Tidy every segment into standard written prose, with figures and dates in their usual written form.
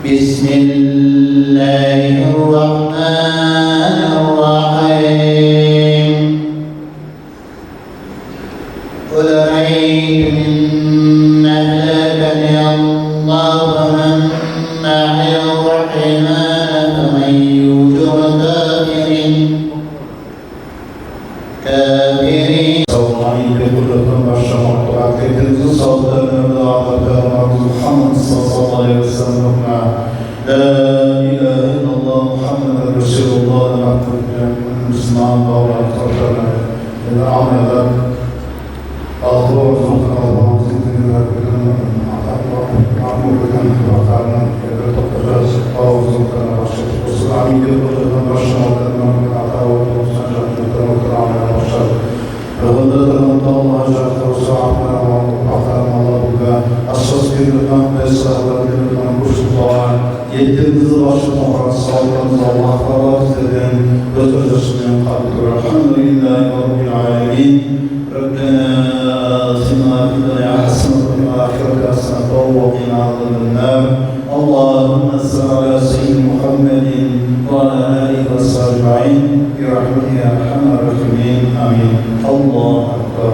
بسم الله الرحمن الرحيم قل رأيتم إن أهلكني الله ومن معي الرحمن فمن يوجر كافرين محمد صلى الله عليه وسلم لا إله إلا الله محمد رسول الله مسلمان الله تعالى العمل أخبار الله الحمد لله رب العالمين ربنا آتنا في الدنيا حسنة وفي الآخرة حسنة وقنا عذاب النار اللهم صل على سيدنا محمد وعلى آله وصحبه أجمعين برحمتك يا أرحم الراحمين آمين الله أكبر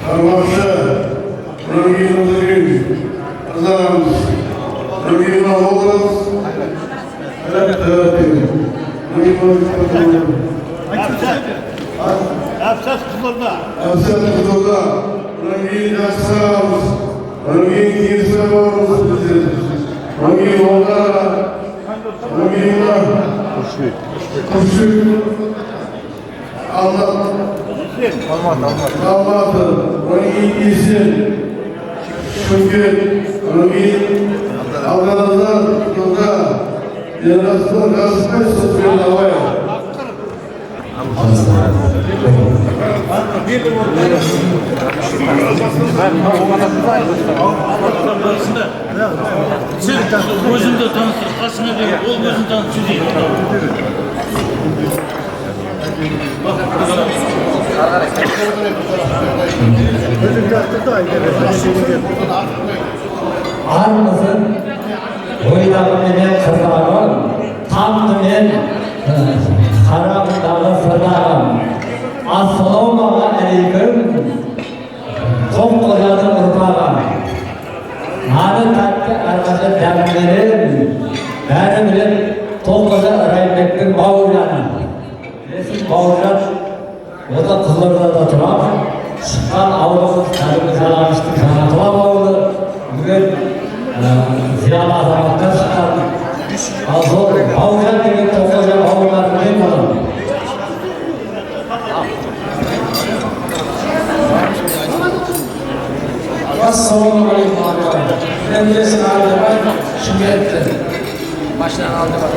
Karmaşa, Rögin Odagin, Kazanımız, Rögin Oğuz, Rögin Odagin, Hapsat Kızılda, Rögin Asrağımız, Rögin Kirsevağımız, Rögin Odag'a, Rögin Kuşu, Allah. Allah'ım, onun ilgisi, çünkü Rögin, Allah'ınızda, Kızılda, Yarası'nda gazetme sözleri havaya. Sen gözümde tanıştır, kaçına değil, ol gözüm tanıştır değil. Armısın, boydağımın kızağım, tamdımın karamdağı sırdağım. Assalamu aleyküm, çok kocanın ırpağım. Nane tatlı arkadaşı demlerim, benim bilip Tolkoca Raybek'in Bağırcan'ı. Resim Bağırcan, o da Kızılır'da turar. Çıkan avlusu tarımı zalamıştık, kanatıma bağlı. Bugün ziyalı azamatlar çıkan. Bağırcan gibi Tolkoca Bağırcan'ı neyim olan? Assalamu alaikum arkadaşlar. Emresin aldı var, şimdi etti. Baştan aldı var.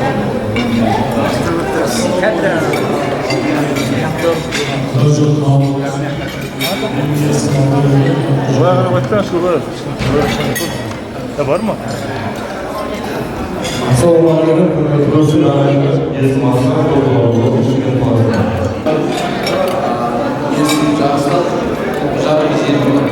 Kendine. Var mı? Assalamu alaikum. Profesör Ağabey'in yazmasına doğru olduğu için fazla. Yesin cihazda güzel bir şey var.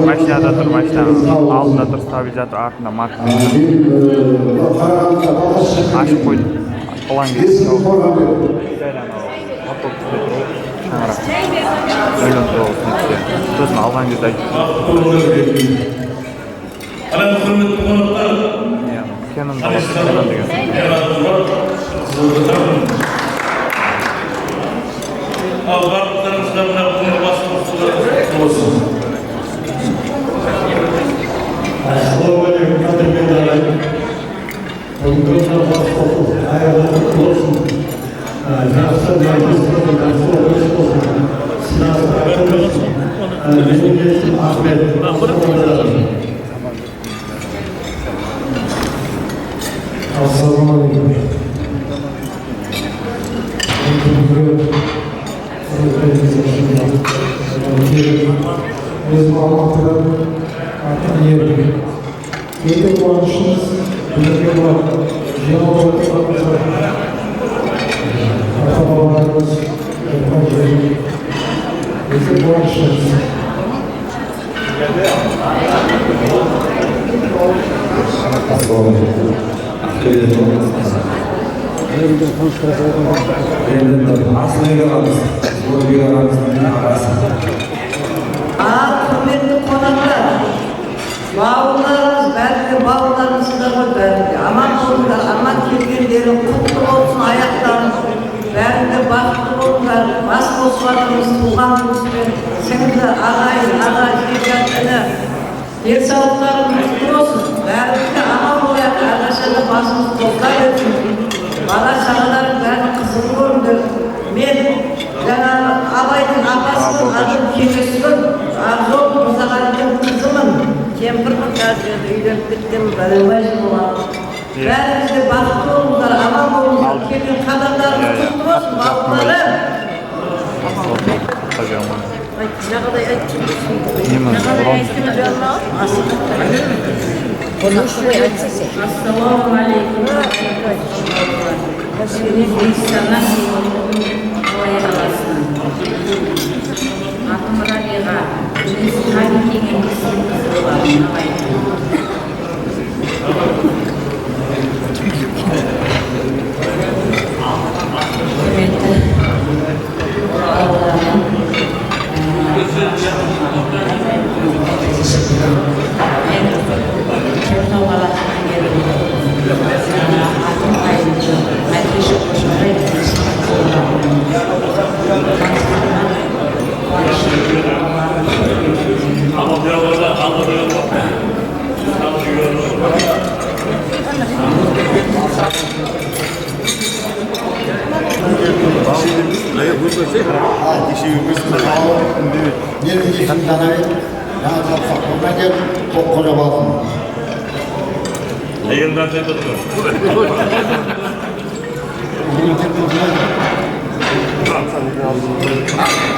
Maşinadadır, alındadır, tabicadır, артында маркамен ашып қойдым. Ұлан кетті. Миллион доллар сосын алған кезде айттым. Кенон деген. Al bardaklarımızda bunu basmışlar. Assalamu alaikum kadermendalar. Bugünkü vasfı ayağınızı olsun. Nasıl meclisinde nasıl olsun. Sınavda olsun. Benim ismim Ahmet. Assalamu alaikum. өзім Алматыдан артқан едім. Енді қуанышымыз бірге болады. Жиналып отырғанымызға ата-бабаларымыз айтқан жері өте қуанышымыз. Құрметті қонақтар, бауырларымыз бәріне бауырларымыздар ғой бәріне. Аман болыңдар, аман келгендері құтты болсын аяқтарыңыз. Бәрінде бақытты болыңдар, бас қосқанымыз туғанымызбен, сіңді ағайын, аға жекжатыны, денсаулықтарыңыз құтты болсын. Бәрінде аман болайық, әрқашанда басымыз қосқа берсін. Бала шағалардың бәрін қызығын көріңдер. Мен жаңағы абайдың апасының адым кеңесімін, Ақжол Мұсағалидың қызымын. Кемпірмін қазір үйленіп кеткен бәлембай болады. Бәріңізде бақытты болыңдар, аман болыңдар, келген қадамдарыңыз құтты болсын, бауырларым. Жағадай айтып Ассаламу алейкум. Атым Рабиға.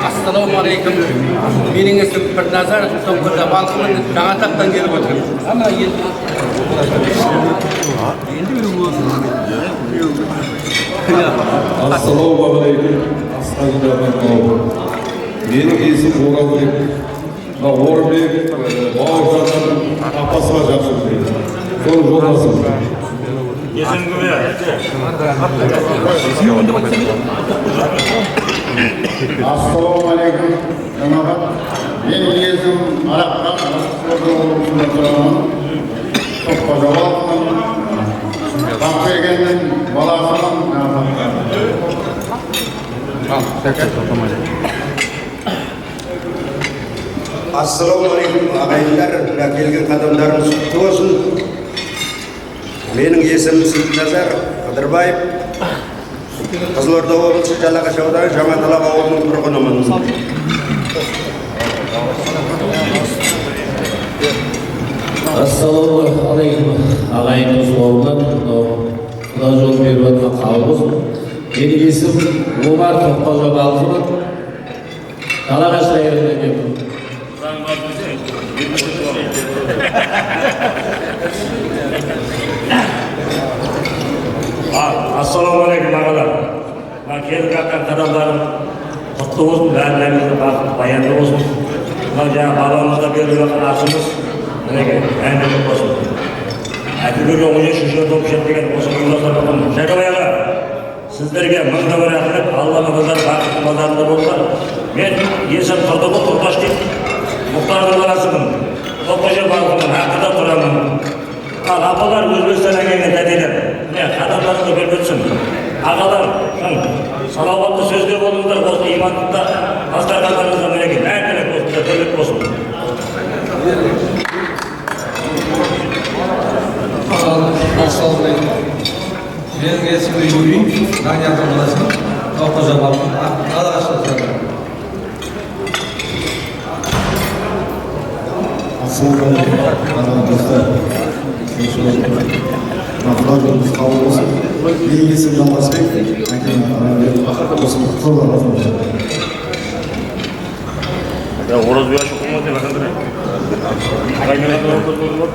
Ассалаумағалейкум. Менің есімім Бірназар, Тоққожа балқымын, Жаңатақтан келіп отырмын. Ана Ассалаумағалейкум. Менің есімім Оразбек. Орынбек бауыржанның апасына жақсы дейді. Соның жолдасым. Ассалаумағалейкум, жамағат. Менің есімім Араққа, Қызылорда тұрамын. Тоққожа балқымын. Бақбергеннің баласымын. Ассалаумағалейкум, ағайындар, келген қадамдарыңыз құтты болсын. Менің есімім Сейітназар Қыдырбаев. Қызылорда облысы Жалағаш ауданы Жаңаталап ауылының тұрғынымын. Ассалаумағалейкум, ағайын бауырлар, Құда жол беріп жатқан қабыл болсын. Менің есімім Омар Тоққожа балқымын. Жалағаш районынан келдім. Ассалаумағалейкум ағалар. Келіп жатқан қадамдарым құтты болсын, бәрілеріңізді бақытты баянды болсын. Жаңа баламызда беріп жатқан асымыз мәңгілік болсын. Әкелерге 13-ші топ жетпеген осы ұйымдастырып жатқан Жәкебай аға, сіздерге мыңда бір рахмет. Алланың назары бақытты назарында болса. Мен есім Тұрдыбұл Тұрпаш дейді. Мұхтардың баласымын. Тоққожа балқымын, Аққыда тұрамын. Ал апалар Өзбекстаннан келген тәтелер. Міне қадамдарыңды беріп өтсін. Ағалар, салауатты сөздер болыңыздар, осы имандықта дастархандарыңызда мінекей мәңгілік болсын, тірлік болсын. Ассалаумағалейкум. Менің есімім Юрий, Даниярдың баласымын. Тоққожа балқымын, Жалағашта тұрамын. Ассалаумағалейкум, достар. Құда жолыңыз қабыл болсын. Менің есімім Жолдасбек. Осы құттықтаулар Ya orası bir aşık olmaz diye bakın. Ағайындар orada durur.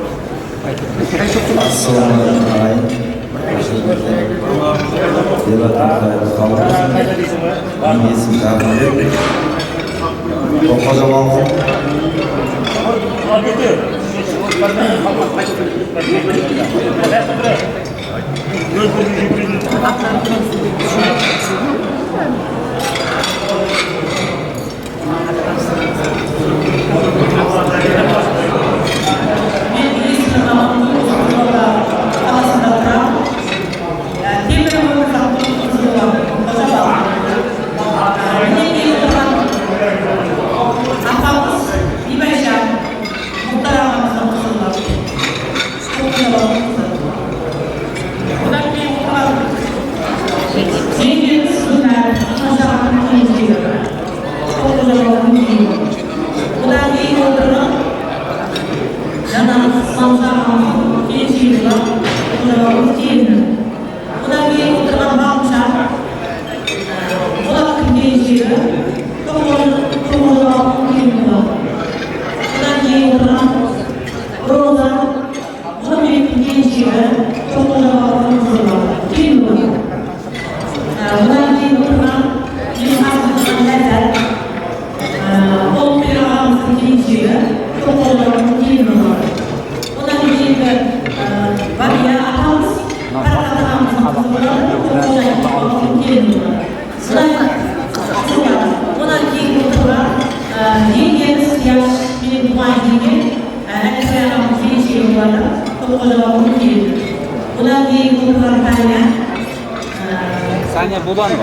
Sanya bulan mı?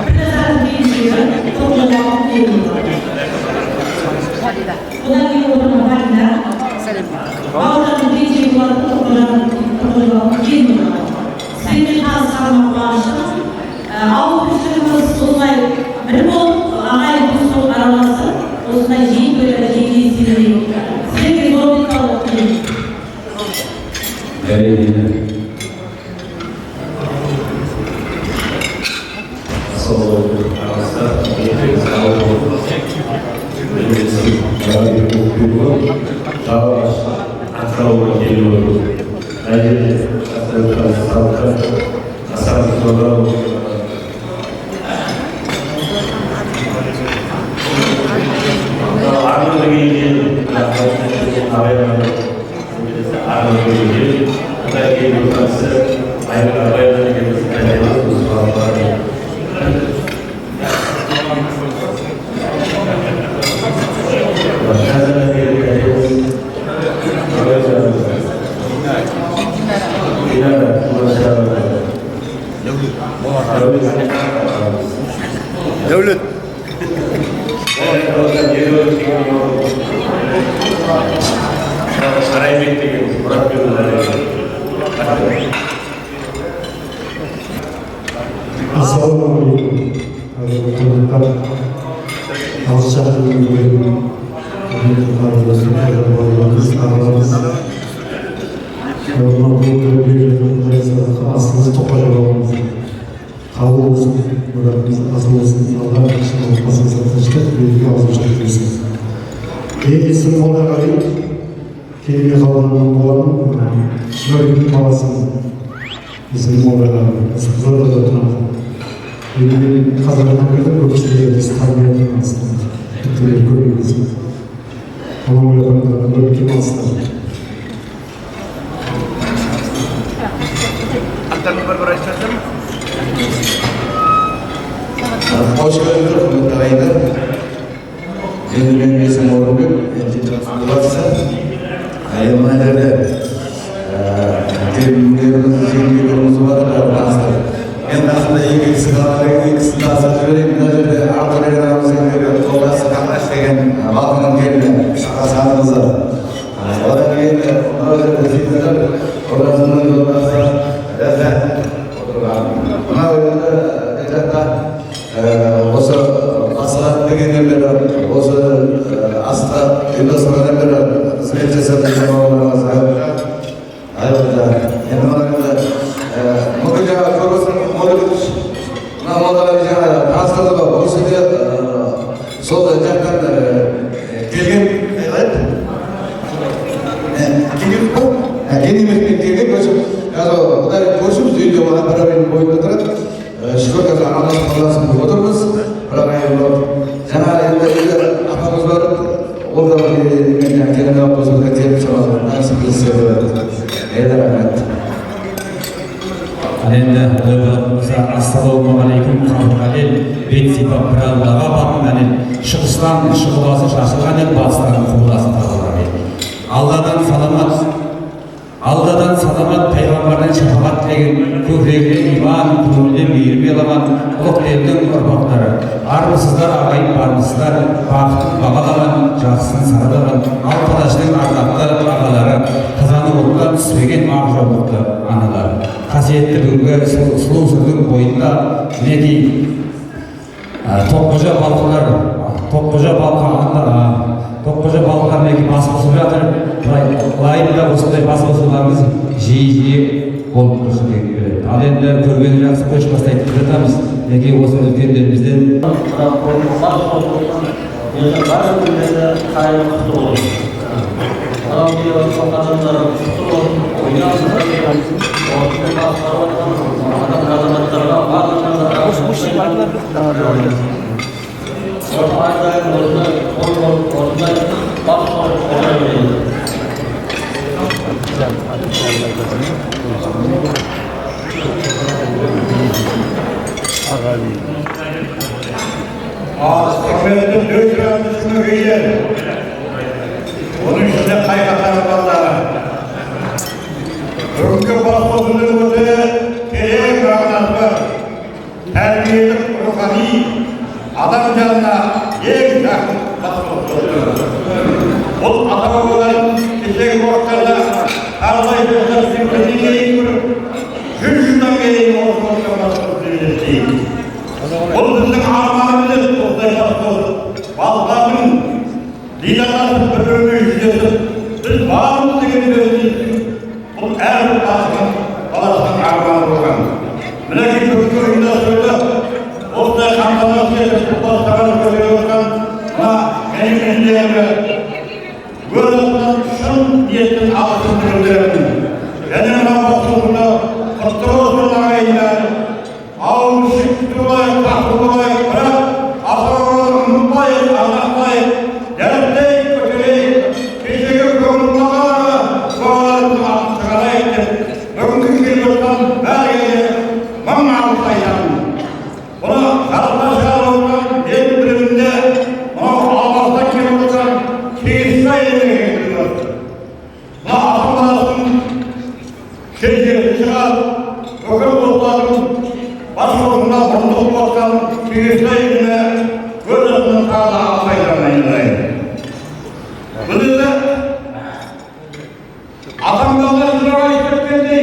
Devlet. Assalamualaikum warahmatullahi wabarakatuh. Kazanmak kadar çok şeyleri istemeyen aslında. Türkiye'de görüyoruz. Ama böyle böyle kim aslında? Hoş geldiniz hürmetli ağabeyler. Benim isim Orhun. Transportlarsa hayvanlarda temizliğimiz var da en aslında ikisi kadar ikisi daha söyleyeyim de arkadaşlarımızın bir tolası kardeş degen bakımın geldi sağımıza. Oradan geldi onları da sizler orasının yollarsa da buna öyle осы асыға дегеннен бері осы асыға ұйымдастырғаннан бері қызмет жасап жүрген бауырларымыз енді мүмкін жаңағы көресің мына молдалар жаңағы таныстырды ғой осы жерде сол жақтан келген Kendi mektebiga ko'chib, hozir Xudoy ko'rishimiz uyda bo'lgan bir oyning bo'yida turadi. Shukur qilib Alloh taolosin deb o'tirmiz. Biroq ayollar yana endi apamiz bor. O'rda men kelin opozitga kelib chiqaman. Nasib qilsa bo'ladi. Rahmat. Endi assalomu alaykum qavmlar. Bet sifat birallarga batmani Шығыстан шығыласы шашылған ел батыстан құбыласы табылған ел. Алладан саламат пайғамбардан шапағат деген көкірегіне иман, көңілде мейірім еламан ұлық елдің ұрпақтары. Армысыздар, ағайын бармысыздар, бақытын бағалаған, жақсысын саралаған, алпадаштың ардақты ағалары, қазаны оттан түспеген мағжаулықты аналары. Қасиетті бүгінгі сұлу сырдың бойында мінекей Тоққожа балқар неге бас қосып жатыр. Лайында осындай бас қосуларымыз жиі болып тұрсын деген келеді. Ал енді көргені жақсы көш бастайтын жатамыз. Неге осы үлкендерімізден Onun içinde kaygılar varlar. Örgü basmasının öte gerek bağlantılar. Terbiyelik ruhani adam canına en yakın basmasıdır. O adama olan kişilik ortada Allah'ın simfoniyle yıkırıp Gülşünden gelin ortada basmasıdır. O bizim armağanımız ortaya basmasıdır. Vallahi Lidaların bölümü yüzdesi, biz varımızı gönderiyoruz. Bu her basın, Allah'ın armağanı olgan. Münekil kökü oyunda söyle, orada kampanası edip, bu basarını görüyorsan, ama benim indiğime, böylesinden şun niyetin altını gönderelim. Benim Rabbası'nda, kutluğuzun ağaylar, avuşuk durmayın, takılmayın, bırak, asırlarını unutmayın, anlatmayın. Dertleyin kötüleyin, geceki yorumlara sualını çıkara ettim. Bugünkü geliyorsan her gece bana alsaydan. Buna sarılaşar olsan el biriminde, ona Allah'tan geliyorsan keyifle yerine getiriyorsun. Buna asılmasın, şehir çıkar, ökür bulutların başvurunda bunduk olsan keyifle yerine gözünün sağda alsaydan ayırayım. Bunu da adamlarla sıraya gitmedi.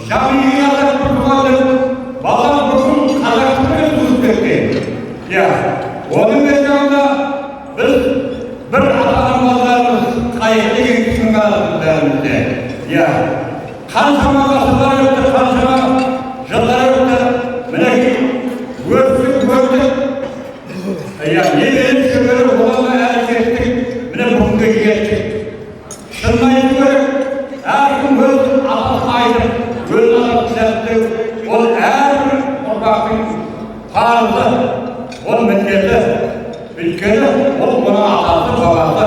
Camiye yazıp kurtulalım. Bazen bugün Kazakistan'ı tutup etti. Ya, onun mezarında biz bir adamlarımız kayıtlı geçsin galibilerimizde. Ya, kanşama kasılar öptü, kanşama yıllar öptü. Münekil, gördük. Ya, ne benim şükürüm olanla erkektik. Mine bugünkü geçtik. Şunlayı görüp, her gün göz atıp aydıp, göz atıp düzelttik. O her bir ortakın tarzı, o milleti, ülkede, o buna atası babası.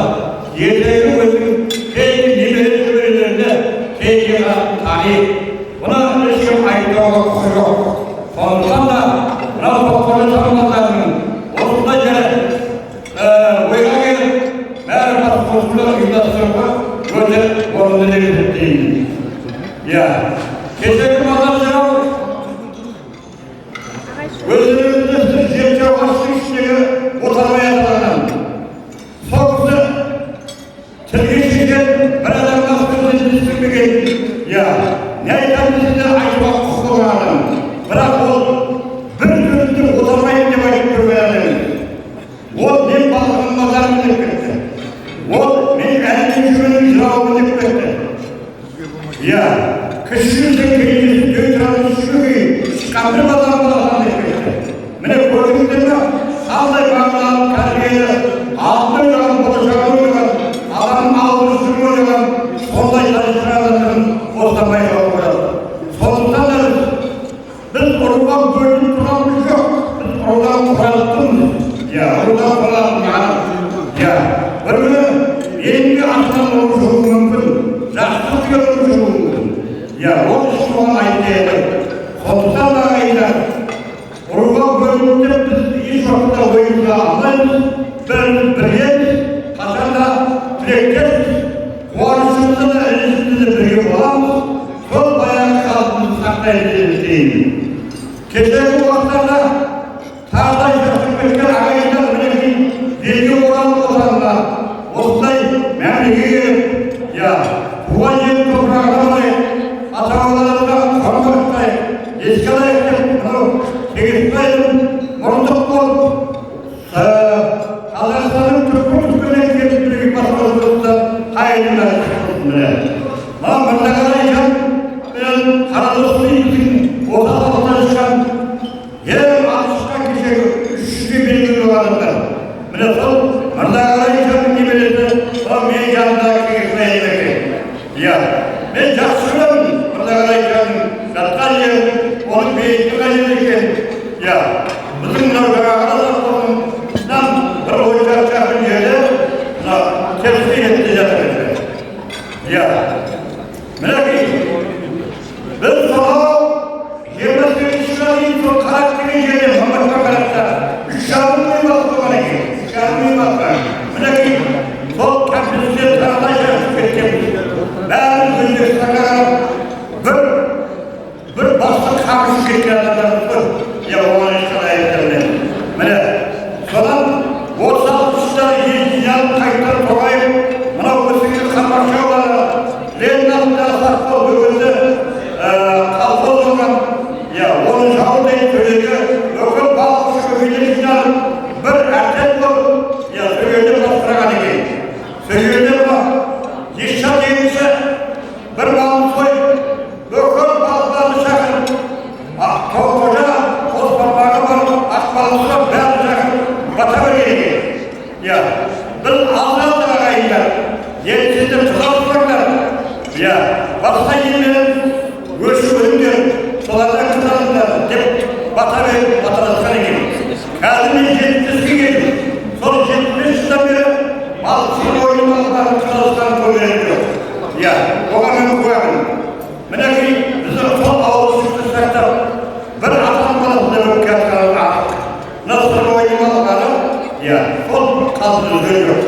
Yerleri gözün, keyfi yemeği güvenilerinde, keyfi tarih. Buna ilişkin ayıda yok. Ondan da, buna doktoru tanımlarının, orada gelip, oyuna gelip, merhaba kurtulur yıldaşlarına böyle orunları değil. Ya, geçen mazalcılar gözlerimizde sizce başlı işleri oturmaya tanınan. Sokusu, tilgeçiken beraber nasıl düşünmeyken, ya, neyden bizde ayıbak kusurlardan, bırak ol, bir gözünü oturmayın diye bakıp görmeyelim. O benim bazının nazarımı dikkatle. O benim elini güvenimi cevabını dikkatle. Ya, kışın kıyımız, göğütranın şükürü, kabri bazarını nazarını dikkatle. Mene gördüklerine, salday bağlıların terbiyeleri, altın yılan, boşağını yılan, adamın ağzını sürmüyor yılan, sonday çalıştıranların Бірі менің атынан oluşuğu мүмкін, жақсылық oluşuğu мүмкін. Ол соған айтты. Сондықтан ағайындар, ұрға бөлініп біз еш уақытта ойымызға алмаймыз, біріміз біргеміз, қашанда тілектеспіз, қуанышымызды да ілісімізді бірге боламыз, сол баяғы қалпымызды сақтаймыз деймін. Кешегі уақыттарда тағдай жасып кеткен ағайындар мінекей елге оралып отырғанда осындай мәмлеге туған жер топырағына қарай ата-бабаларымызға құрметтей еске алайық деп мынау Тегеспайдың мұрындық болып Қазақстанның түкпір-түкпірінен келіп бірге басқаруда қайырымдар шығсын міне. Мына Мырзағалихан мен Қарадостың осы салықтан шыққан ең алғашқы кешегі 300-ге белгілі адамдар. Міне сол Мырзағалиханның немересі сол менің жанымдағы Тегеспай екен. Мен жақсы көремін Мырзағалиханның жатқан жерін, оның бейітті қажет екен. Біздің мынау жаңағыдан бір ойыншақ шақырым жерде терісі етті жатыр екен. Мінекей, біз сонау 28 жылға дейін сол Қарақ деген жерде Маматқа қарақта 3,5 үй басқан екен. 3,5 үй басқан. Мінекей, сол кәмпестен таралай жасып кеткенбіз. Бәріміз Өзбекстанға бір басты қағып кеткен адамдарымыз бар. Оған ешқандай айтылмайды. Міне, содан 36 жылдары елді жинап қайтар тоғайып, мынау өсіңгі Қармақшаулары, Ленин атындағы сақтау бөгінді қалқол болған, оның жаудай төлегі өкіл балықшы көбейлер жинап, бір әртен болып, сөйелден бастырған екен. Сөйелден ба, ешша дегенше бір балын сойып, өкіл балықтарды шақырып, тоқожа қоспарбағы бар, ақбалысына бәрін шақырып, бата берген екен. Біз алды ағайындар, елсіздер тұзалыспаңдар. Басқа елмен өші өліңдер, солардан қыталыңдар деп бата беріп баталасқан екен. Қазір мен 70-ге келдім. Сол 75 жылдан бері балықшының ойынмалықтарын тұзалысқан көрген жоқ. Оған мен қоямын. Мінекей біздің сол ауыл шықты сақтап, бір атан баласында өпке атқанын артық. Насыр ойынмалықтары, сол қалды жүрген жоқ.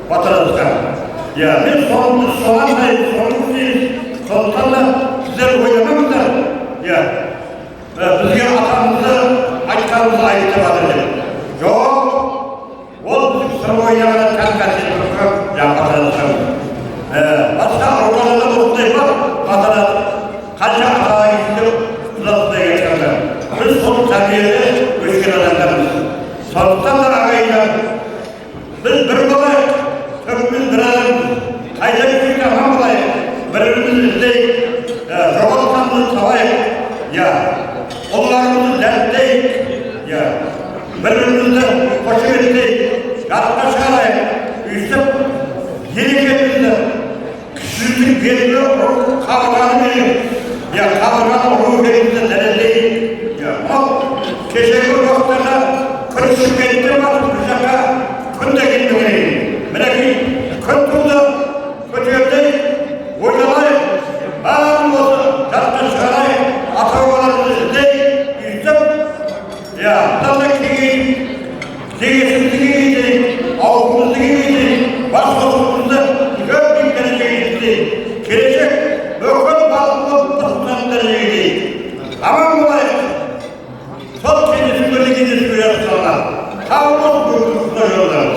Баталасқан. Мен соған дайын, соның істейміз. Сондықтан да сіздер ойламаңыздар. Бізге атамызды айтқанымызды айтып жатыр деп. Жоқ, ол біздің сыр ойнағына тән-тәсір тұрған баталасқан. Басқа ұрғанында осындай бар, баталас. Қанша атаға кетті құдалықтай кеткенде. Біз сол тәрбиелі өскен адамдармыз. Сондықтан да ағайындар, біз бір болайық. Көпіміз бір адамыз, қайда жүрген аман болайық, бірімізді іздейік, жоғалтқанымызды табайық, оларымызды дәріптейік, бірімізді қошеметтейік, жарыққа шығарайық, үйсіп, ерекетімізді, кішіліктің белгілі қабырғанымен, қабырғаны ұру берімізді дәлелдейік. Кешегі уақыттарда күн шымкенттен батып бір жаққа күн де келмеген. Мінекей, күн туды, көтердейік, ойналайық, бәрін осы жарыққа шығарайық, ата-бабаларымызды іздейік, үйсіп, бұдан да кеңейіп, кеңесімізді кеңейтейік, ауқымызды кеңейтейік, бас қосуымызды үлкен биік дәрежеге жеткізейік. Келешек бүкіл балыққа бұрыннан дәрежеге дейік. Аман болайық. Сол кеңесін көре кеңесін көре асқанlar. Қабыл бүгінгі жолдар.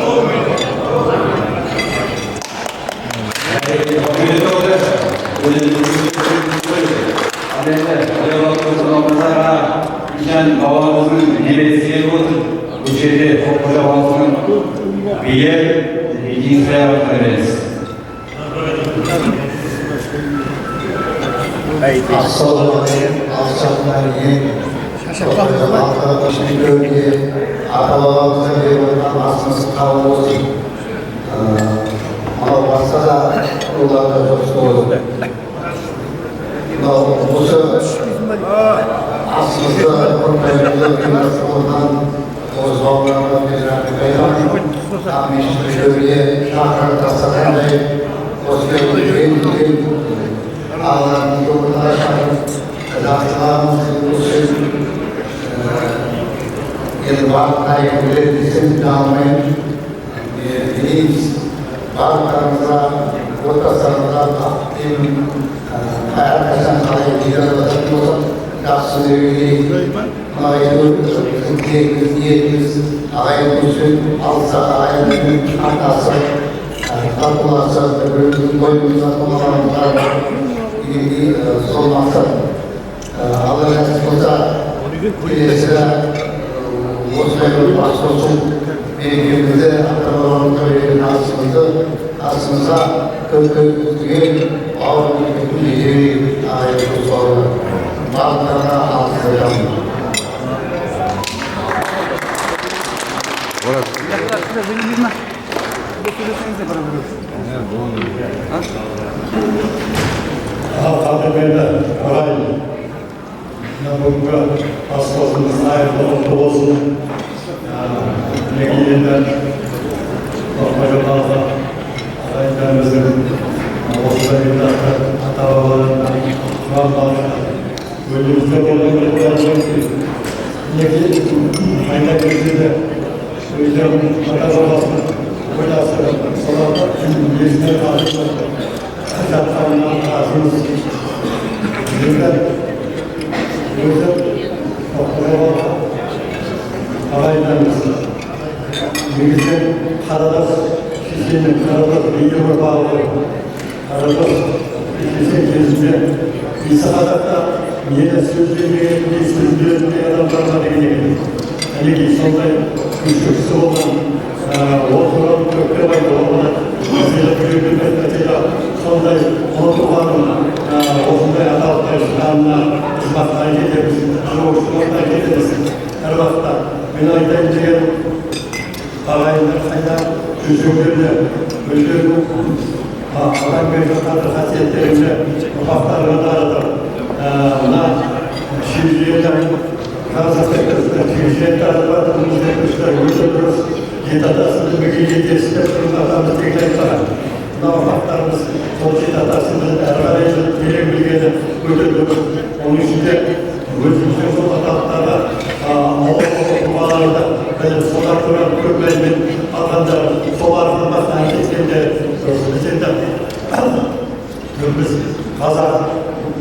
Babamızın nemesi oldu. Bu şeyde Topkoca Balsı'nın bir yer ikinci sıraya bakabiliriz. Assalamualaikum warahmatullahi wabarakatuh. Atalarımızın verilen asımız kabul olsun. Ama varsa da onlarda çok soğuk. Bu asımızda kurtarıcı bir nasılından Oğuz Bağlar'la Mezrati Beyran, Ahmet Şöyle, Şahrar Tasaray'la, Osman Bey'in, Ağlar'ın yoluna şahır, Kazaklarımızın Hüseyin, yeni Bağlar'la isim dağılmayın, biz Bağlar'ımıza, Ortasarı'na takdim, herkesten kalayı bir arada tutmadan, Yaksın Övgü'yü, Ağayı Kızgiyetiz, Ağayı Kuzun, Alsa Ağayı'nın Atası, Tatlılarsa, boyumuzda konularımızda ilgili son maksat. Allah nasip olsa, birisi Osmanlı Başkosun, birbirimizde akrabalarımızda verildiğin aslımıza köküge ağır bir geceyi Ağayı Kuzun'la Bağlarına alışacağım. Kademede Ağay, bugün hastasımız hayırlı olsun. Negiyeler, Tokmacalar'da, Ağaylarımızın Osmanlı'da, Atavalar'da, Ramlar'da, bölümümüzde olanları Negi, aynen gözüyle, Hocam, Atavala'sın, Hocası, Salata, Yüzüne karşılar, Hacatlarından razımız, Yüzünden, Tokmacalar'da, Ağaylarımız, Yüzünden, Karadas, Şişli'nin Karadas, Bilgi'ye bağlı, Karadas, Şişli'nin Yüzünden, İsa'da yine sözlüğünü adamlarla ilgili. Hani sonunda güçlüsü olan, oturan köklemaydı olan, mesela mesela sonunda oturanın, oturmaya adaltlar, İslam'la, İslam'la gideriz, Anadolu'da gideriz. Her vakit ben ayda inceleyen ağaylar sayıda çözümlerle, özgürlüğü, Allah'ın mevcutları hasiyetlerinde, ufaklarına da aradım. Buna şiirliğinden Kazaklar'da şiirliğinden var, bunu izlemişler, uyuyoruz. Yedadasını bugün yetiştirip durumlarımız tekrar var. Buna ufaklarımız, sol yedadasını ervarayla bilim bilgide uyuyoruz. Onun için de gözümüzün sol ataklarla, okumalarda, solar kuran köklerinin altında solar kurmaktan kesinlikle bizimde biz Kazak,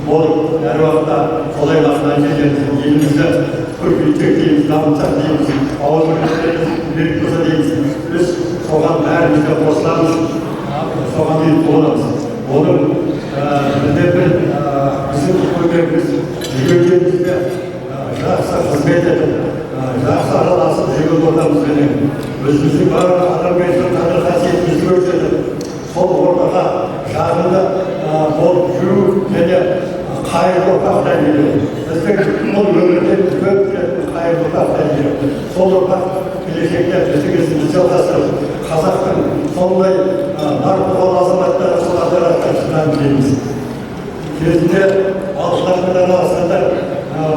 Bol, her vakti kolaylarından geliriz. Elimizde Türk çektiğimiz, damıtsak değiliz. Ağzımızda bir kısa değiliz. Biz soğan her postlarımız, soğan değil, olamaz. Onun bizim köylerimiz, yürüyeceğimizde şahsa hizmet edin. Şahsa arasında yürüyordamız benim. Özümüzün var, adam mevcutlarında hasiyetimizi görsedim. Sol ortada, şahında bol yürü ve hayırlı ortaktan geliyor. Destek bol yürüyüşte hayırlı ortaktan geliyor. Sol ortak bilecekler, destekesimiz yollasın. Kazak'ın sonundayı narkotik azamatları soğanlara karşılan bildiğimiz. Kendine altlarından arasında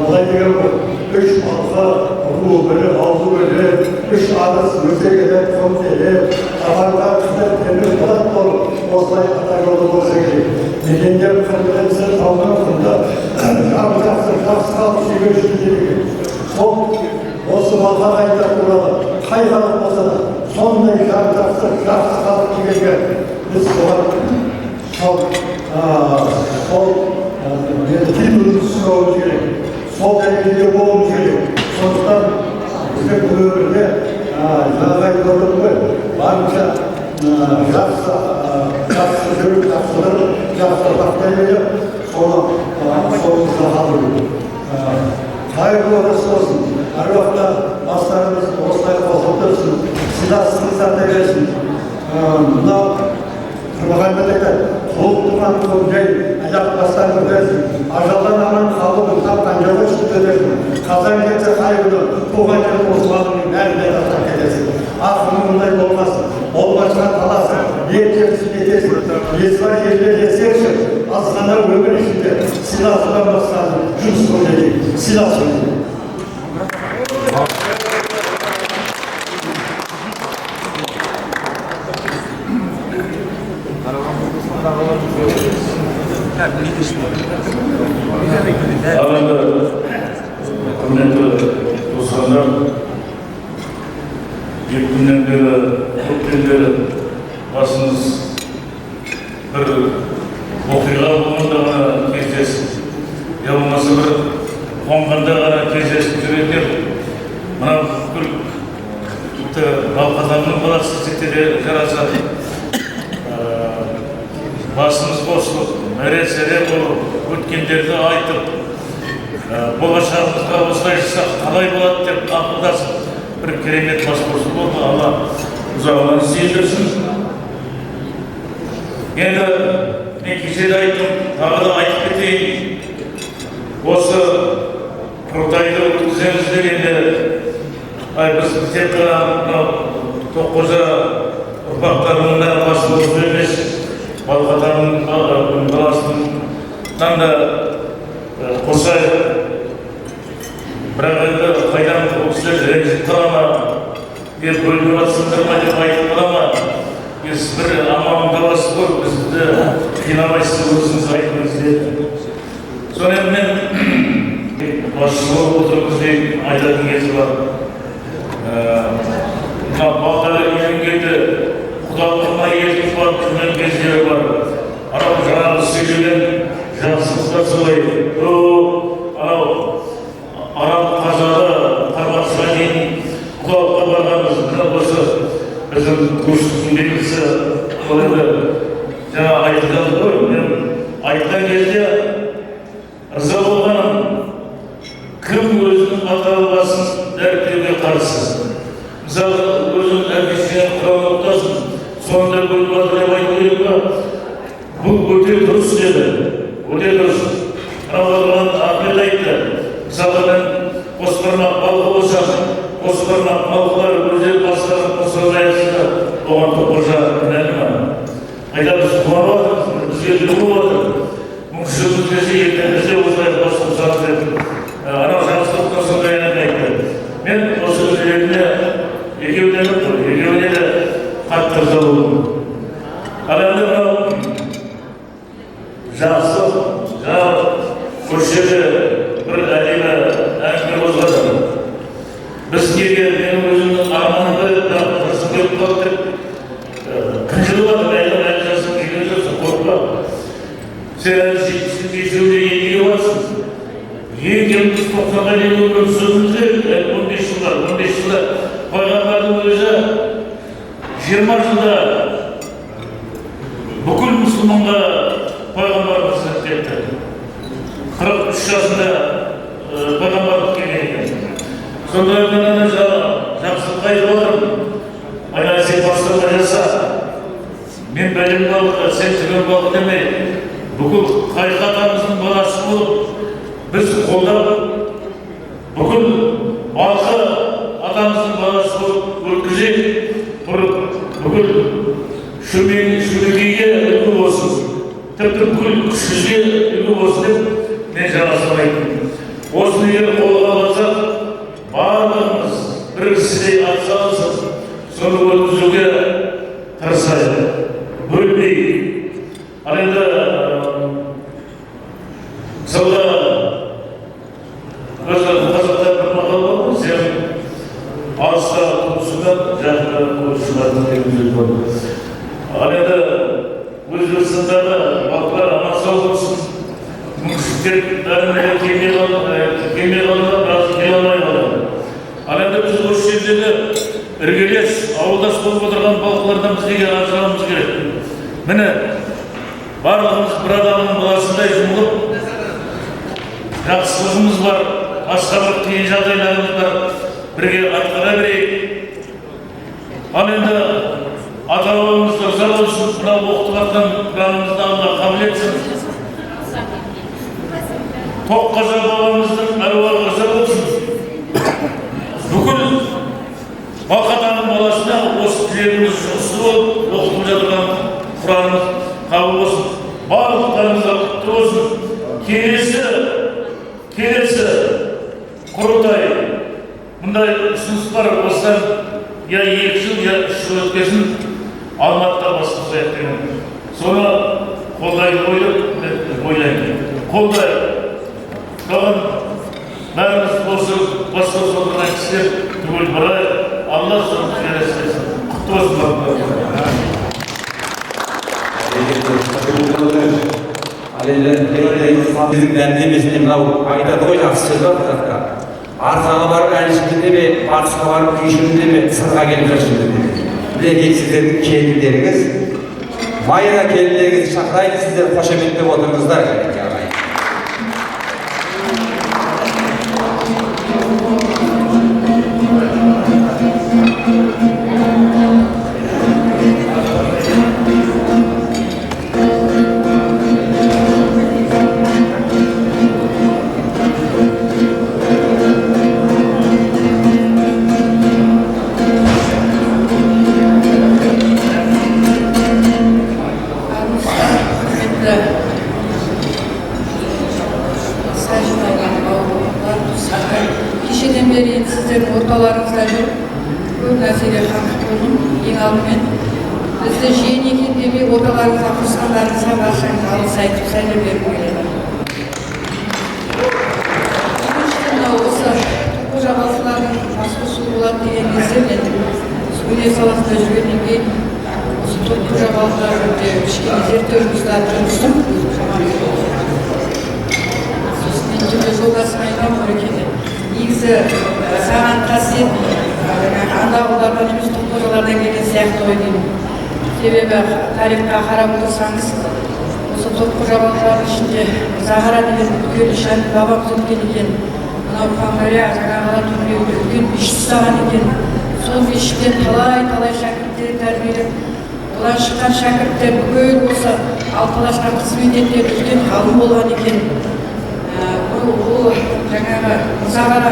olay diyor bu. 3 alfa, ruh böyle, aldı böyle, 3 ağrısı, müzeyeler, komiseler, tabanlar, temiz kulak dolu, Osmanlı atak yolu olsa gerek. Nedeniyle bu konuda savunmasında yapacaksın, kapsal bir şey görüştüğü son Osmanlı ayında kuralı, hayvanlık olsa da sonunda yapacaksın, kapsal bir şey görüştüğü biz sol yönetim duygusu olmuş gerek. Sol elinde bu olmuş gerek. Sonuçta bize bu bölümde Zagay Korumlu varmışa yapsa görüp yapsa taktayla sonra sonumuzda halbuki. Hayırlı orası olsun. Her vakti aslarımız, dostları fazlatırsın. Silahsızlıklar da gelsin. Buna Kırmakaybetler, soğuk duman kılacak, ayak baslarını versin. Ajaldan aman kalıbın, taptan yavaş tutuyorsun. Kazan geçse kaybını, tuğacak Osmanlı'nın her yere atak edesin. Aklının bundan olmasın. Olmaçtan kalasın, yetersin, yetersin. Yesvar yerleri yesersin. Aslında ömür içinde silah tutanması lazım. Cüz koyacak, silah söyleyecek. Al енді құрметті достар, екі күннен бері, көптен бері басымыз бір оқиға болғанда ғана кездесіп, я болмаса бір қонғанда ғана кездесіп жүретін. Мынау бүкіл Балқаданның баласы тектері жараса, басымыз қосылып, мәре-сәре болып, өткендерді айтып, болашағымызға осылай жасақ қалай болады деп ақылдасып, бір керемет басқосу болды. Алла ұзағынан сүйіндірсін. Енді мен кеше де айттым, тағы да айтып кетейін. Осы құрылтайды өткіземіз дегенде, біз тек қана Тоққожа ұрпақтарының басы болып емес, Балқаданның баласынан да қосайық. Бірақ енді қайдан бұл кісілер ренжіп қала ма, ел бөлініп жатсыңдар ма деп айтып қала ма, біз бір аманның баласы ғой, бізді қинамайсыз өзіңіз айтыңыз деді. Соны мен басшы болып отырмыз деп айтатын кезі бар. Балқада үйренгенде құдалығына ертіп барып жүрген кездері бар. Анау жаңағы сөйлеген жақсылықтар солай. Анау арал қазағы қармақшыға дейін құдалыққа барғанбыз. Мына осы біздің көштің белгісі қолында жаңа айтылды ғой. Мен айтқан кезде ырза болғаным, кім өзінің ата-бабасын дәріптеуге қарсы? Мысалы, өзің әркесінен құран оқытасың, сонда бөліп жатыр деп айту керек па? Бұл өте дұрыс деді, өте дұрыс. Рамазан Ахмет айтты. Мысалы, мен қосқырмақ балқы болсам, қосқырмақ балқылар өздері басқарып қосқырмақ аясында, оған Тоққожа кінәлі ма? Айтамыз, қуанып жатырмыз, бізге жүріп жатыр. Мүмкіншілігіміз келсе, ертеңімізде осылай бас қосамыз деп. Анау жақсылықтан сондай айтты. Мен осы өзелеріне екеуіне де қатты ырза болдым. Ал енді мынау жақсы, көшеде бір әдемі әңгіме қозғады. Біз неге менің өзімнің арманымды тырысып келіп қалды деп қынжылып жатыр, әлі жасың келген жоқсың, қорықпа. Сен әлі 70-ге елге барсың. Ең келіміз 90-ға дейін өмір сүрдіңіздер, 15 жылда пайғамбардың өзі 20 жылда бүкіл мұсылманға пайғамбарымыз кетті. 43 жасында пайғамбарлық келген екен. Сондай ғана жақсылық айтып отырмын. Айна сен бастама жаса. Мен бәлем балығы, сен түген балығы демей. Бүкіл қайық атамыздың баласы болып, біз қолдап, бүкіл балқы атамыздың баласы болып өткізейік, бүкіл шөмекейге үлгі болсын, тіпті бүкіл күшізге үлгі болсын деп мен жаңасын айттым. Осыны егер қолға алсақ, барлығымыз бір кісідей атсалысып, соны өткізуге тырысайық, бөлмейік. Ал енді мысалға қазақтар бір мақал бар ғой, сен алыста туысыңдар, жақында көршілердің келгендер бар. Ал енді Өзбекстандағы балқылар аман сау болсын. Мүмкіншіліктер бәріне келмей қалды, біразы келе алмай қалды. Ал енді біз осы жердегі іргелес, ауылдас болып отырған балқылардан бізге ажырамыз керек. Міне, барлығымыз бір адамның баласындай жұмылып, жақсылығымыз бар, басқа бір қиын жағдайларымыз бар, бірге атқара берейік. Ал енді ата-бабамыз ырза болсын, мынау оқытып жатқан құранымызды Алла қабыл етсін. Тоққожа бабамыздың әруағы ырза болсын. Бүкіл Балқаданның баласына осы тілегіміз жұғысы болып, оқытып жатқан құранымыз қабыл болсын. Барлықтарыңызға құтты болсын. Келесі құрылтай мұндай ұсыныс бар, осыдан я 2 жыл, я 3 жыл өткесін Алматыда басқызайық деген. Соны қолдай қойдық, қолдайды. Соған бәріміз осы отырған кісілер түгел барайық. Алла соны жаратсын. Құтты болсын. Біздің дәмдемесіне мынау айтады ғой жақсы сөз бар. Арқаға барып әншімді деме, батысқа барып күйшімді деме, сырға келіп жүршімді деме. Мінекей сіздердің келіндеріңіз, майра келіндеріңізді шақырайын, сіздер қошеметтеп отырыңыздар. Кешеден бері сіздердің орталарыңызда жүріп, көп нәрсеге қанық болдым. Ең алдымен бізді жиен екен демей орталарыңызға қосқандарыңызға баршаңызға алғыс айтып сәлем беріп келемін. Екіншіден осы Тоққожа балықшыларының басқосуы болады деген кезде мен өнер саласында жүргеннен кейін осы Тоққожа балықшылар жөнінде кішкене зерттеу жұмыстарын жүргіздім. Сосын түрлі жолдасым айтам Нұрекене. Негізі саған қасиет анда-құлдардан емес Тоққожалардан келген сияқты ғой деймін. Себебі тарихқа қарап отырсаңыз, осы Тоққожа балықшылардың ішінде Зағара деген үлкен ишан бабамыз өткен екен. Мынау Қаңғария жаңағыла түрлеуде үлкен мешіт ұстаған екен. Сол мешіттен талай шәкірттер тәрбиелеп, одан шыққан шәкірттер бүкіл осы Алпалашқа қызмет еткен үлкен ғалым болған екен. Ол жаңағы Зағара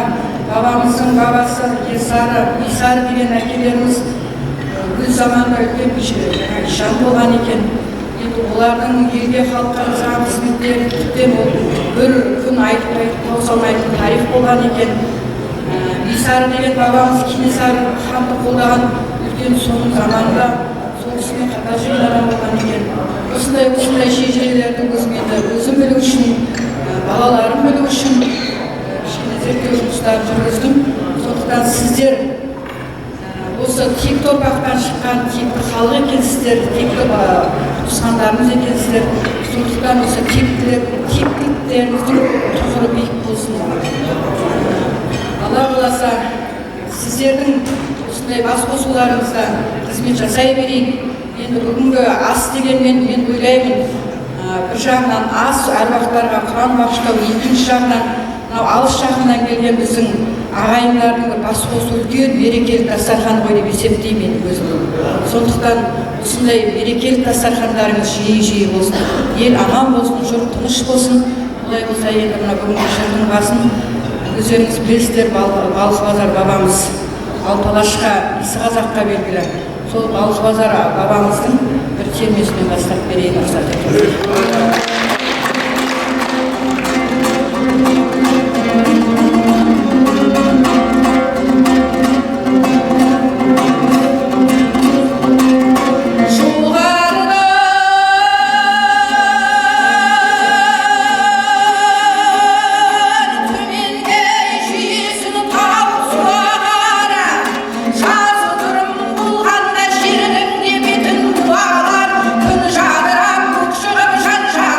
бабамыздың бабасы Исары деген әкелеріміз гүл заманда үлкен ишан болған екен. Енді олардың елге халыққа жасаған қызметтері тіптен ол бір күн айтып таусылмайтын тарих болған екен. Исары деген бабамыз Кенесары ханды қолдаған үлкен соның заманында сол кісімен қатар жиналған болған екен. Осындай шежірелерді өзім білу үшін, балаларым білу үшін кішкене зерттеу жұмыстарын жүргіздім. Сондықтан сіздер осы текті ұрпақтан шыққан текті халық екенсіздер, текті туысқандарымыз екенсіздер. Сондықтан осы тектіліктеріңіздің тұғыры биік болсын. Алла қаласа сіздердің осындай бас қосуларыңызда қызмет жасай берейін. Енді бүгінгі ас дегенмен мен ойлаймын, бір жағынан ас әруақтарға құран бағыштау, екінші жағынан мынау алыс жақыннан келген біздің ағайындардың бір бас қосу үлкен берекелі дастархан ғой деп есептеймін өзім. Сондықтан осындай берекелі дастархандарыңыз жиі болсын. Ел аман болсын, жұрт тыныш болсын. Олай болса енді мына бүгінгі жырдың басын өздеріңіз білесіздер, Балықбазар бабамыз Алпалашқа, Исқазаққа белгілі. Сол Балықбазар бабамыздың бір термесінен бастап берейін рұқсат етіңіз. Şirin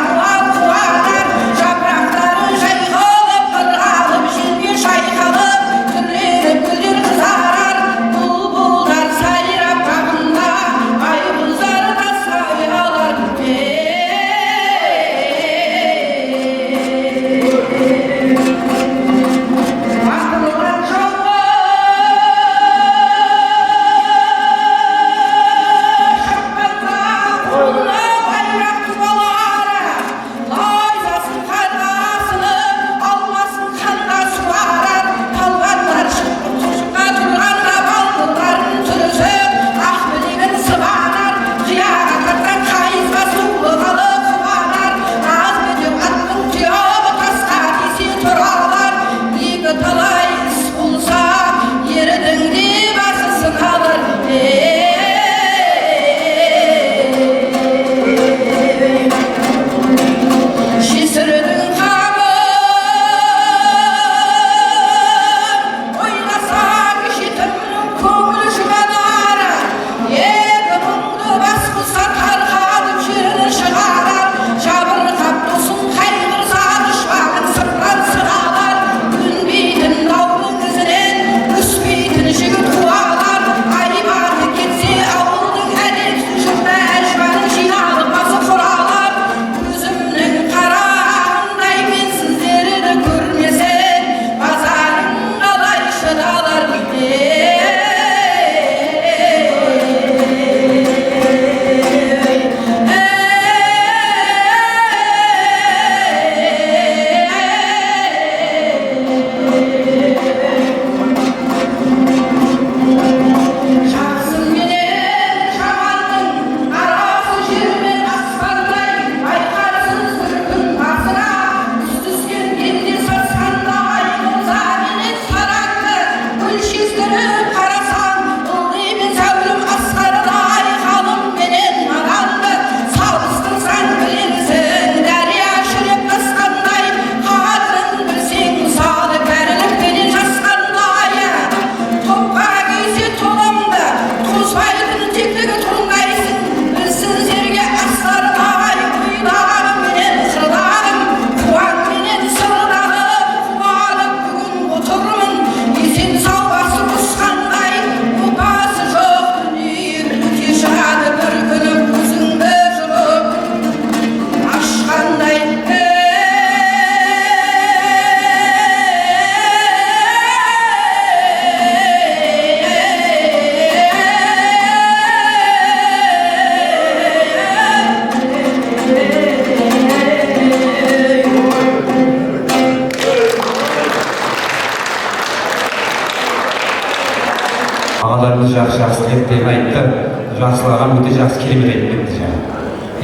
жақсылаған өте жақсы керемет айтып кетті жаңа.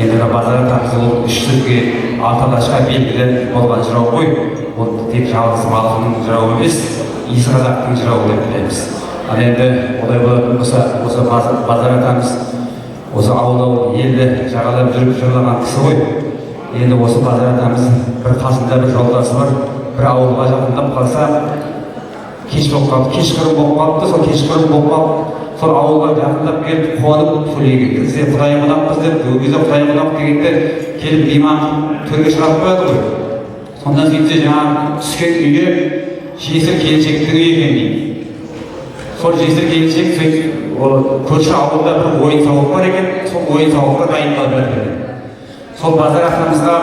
Енді базар атамыз ол 300-ге алталашқа белгілі болған жырау ғой. Ол тек жалғыз малғының жырауы емес, иісі қазақтың жырауы деп білеміз. Ал енді олай болатын болса, осы базар атамыз осы ауыл елді жағалап жүріп жырлаған кісі ғой. Енді осы базар атамыз бір қасында бір жолдасы бар, бір ауылға жақындап қалса, кешқұрым болып қалыпты, сол кешқұрым болып қалып, сол ауылға жақындап келіп қуанып сөйлеген кезде Құдай қонақпыз деп, ол кезде Құдай қонақ дегенде келіп имам төрге шығарып қояды ғой. Сонда сөйтсе жаңағы түскен үйге жесір келіншектің үйі екен дейді. Сол жесір келіншек көрші ауылда бір ойын сауық бар екен, сол ойын сауыққа дайындалып жатыр. Сол базар атамызға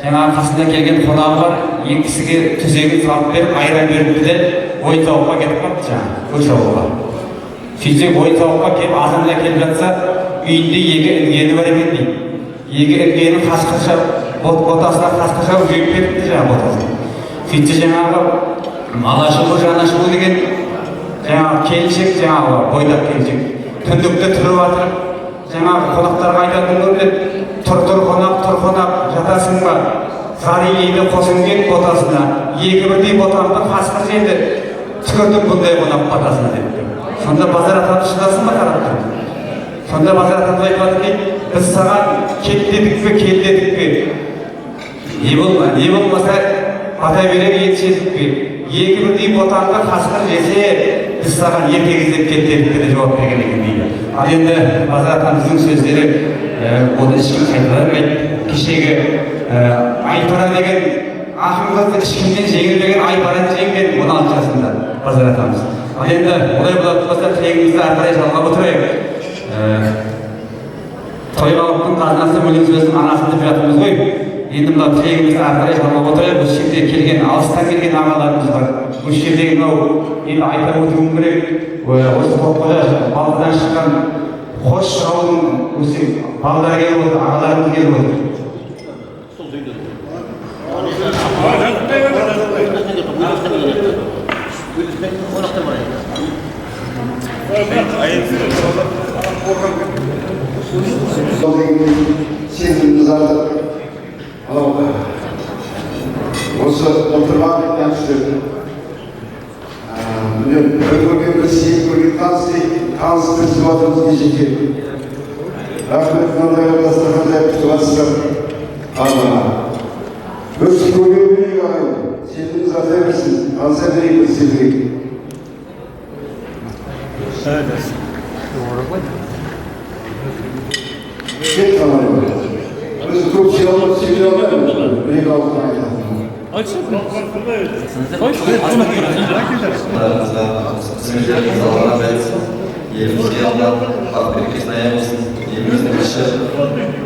жаңағы қасында келген қонағы бар, екі кісіге түзегін салып беріп, айран беріпті де ойын сауыққа кетіп қалыпты жаңағы көрші ауылға. Сөйтсек ойын сауыққа келіп, азанда келіп жатса, үйінде екі інгені бар екен дейді. Екі інгенің қасқырша, ботасына қасқырша жүйіп кетіпті жаңағы ботасын. Сөйтсе жаңағы малашығы, жанашығы деген жаңағы келіншек, жаңағы бойдақ келіншек түндікте тұрып жатыр, жаңағы қонақтарға айтатын көрінеді, тұр қонақ, жатасың ба? Зар илейді қосынген ботасына, екі бірдей ботамды қасқыр жеді, түкірдім бұндай қонақ батасына деп. Сонда базар атамыз шыдасын ба қарап тұр? Сонда базар атамыз айтады ки, біз саған кел дедік пе? Не болмаса бата берер ет жедік пе? Екі бірдей ботамды қасқыр жесе, біз саған еркек іздеп кел дедік пе деп жауап берген екен дейді. Ал енді базар атамыздың сөздері оны ешкім қайталай бермейді. Кешегі Айпара деген ақын қызды ешкімнен жеңілмеген Айпараны жеңген 16 жасында базар атамыз. Ал енді олай болатын болса тілегімізді ары қарай жалғап отырайық. Тойбалықтың қазынасы өлең сөздің анасы деп жатырмыз ғой. Енді мынау тілегімізді ары қарай жалғап отырайық. Осы жерде келген, алыстан келген ағаларымыз бар. Осы жердегі мынау енді айтып отыруым керек. Осы Тоққожа Балқыдан шыққан қош жауының осы балалары келіп отыр, ағаларымыз келіп отыр. Сезіміміз артып, осы отырған әншілерді бір көрген бір сейіт көрген таныс күтіп отырмыз кешеге. Рахмет мынандай дастарханда күтіп жатсыздар. Біз көре берейік ағайын, сезіміміз арта берсін, таныса берейік біз сезімге. Кет қалай бар. Біз көп сөйлей алмаймыз, бір-екі ауыздан айтатын. Елімізге алдан бақ берекесін аяғымызын, еліміздің іші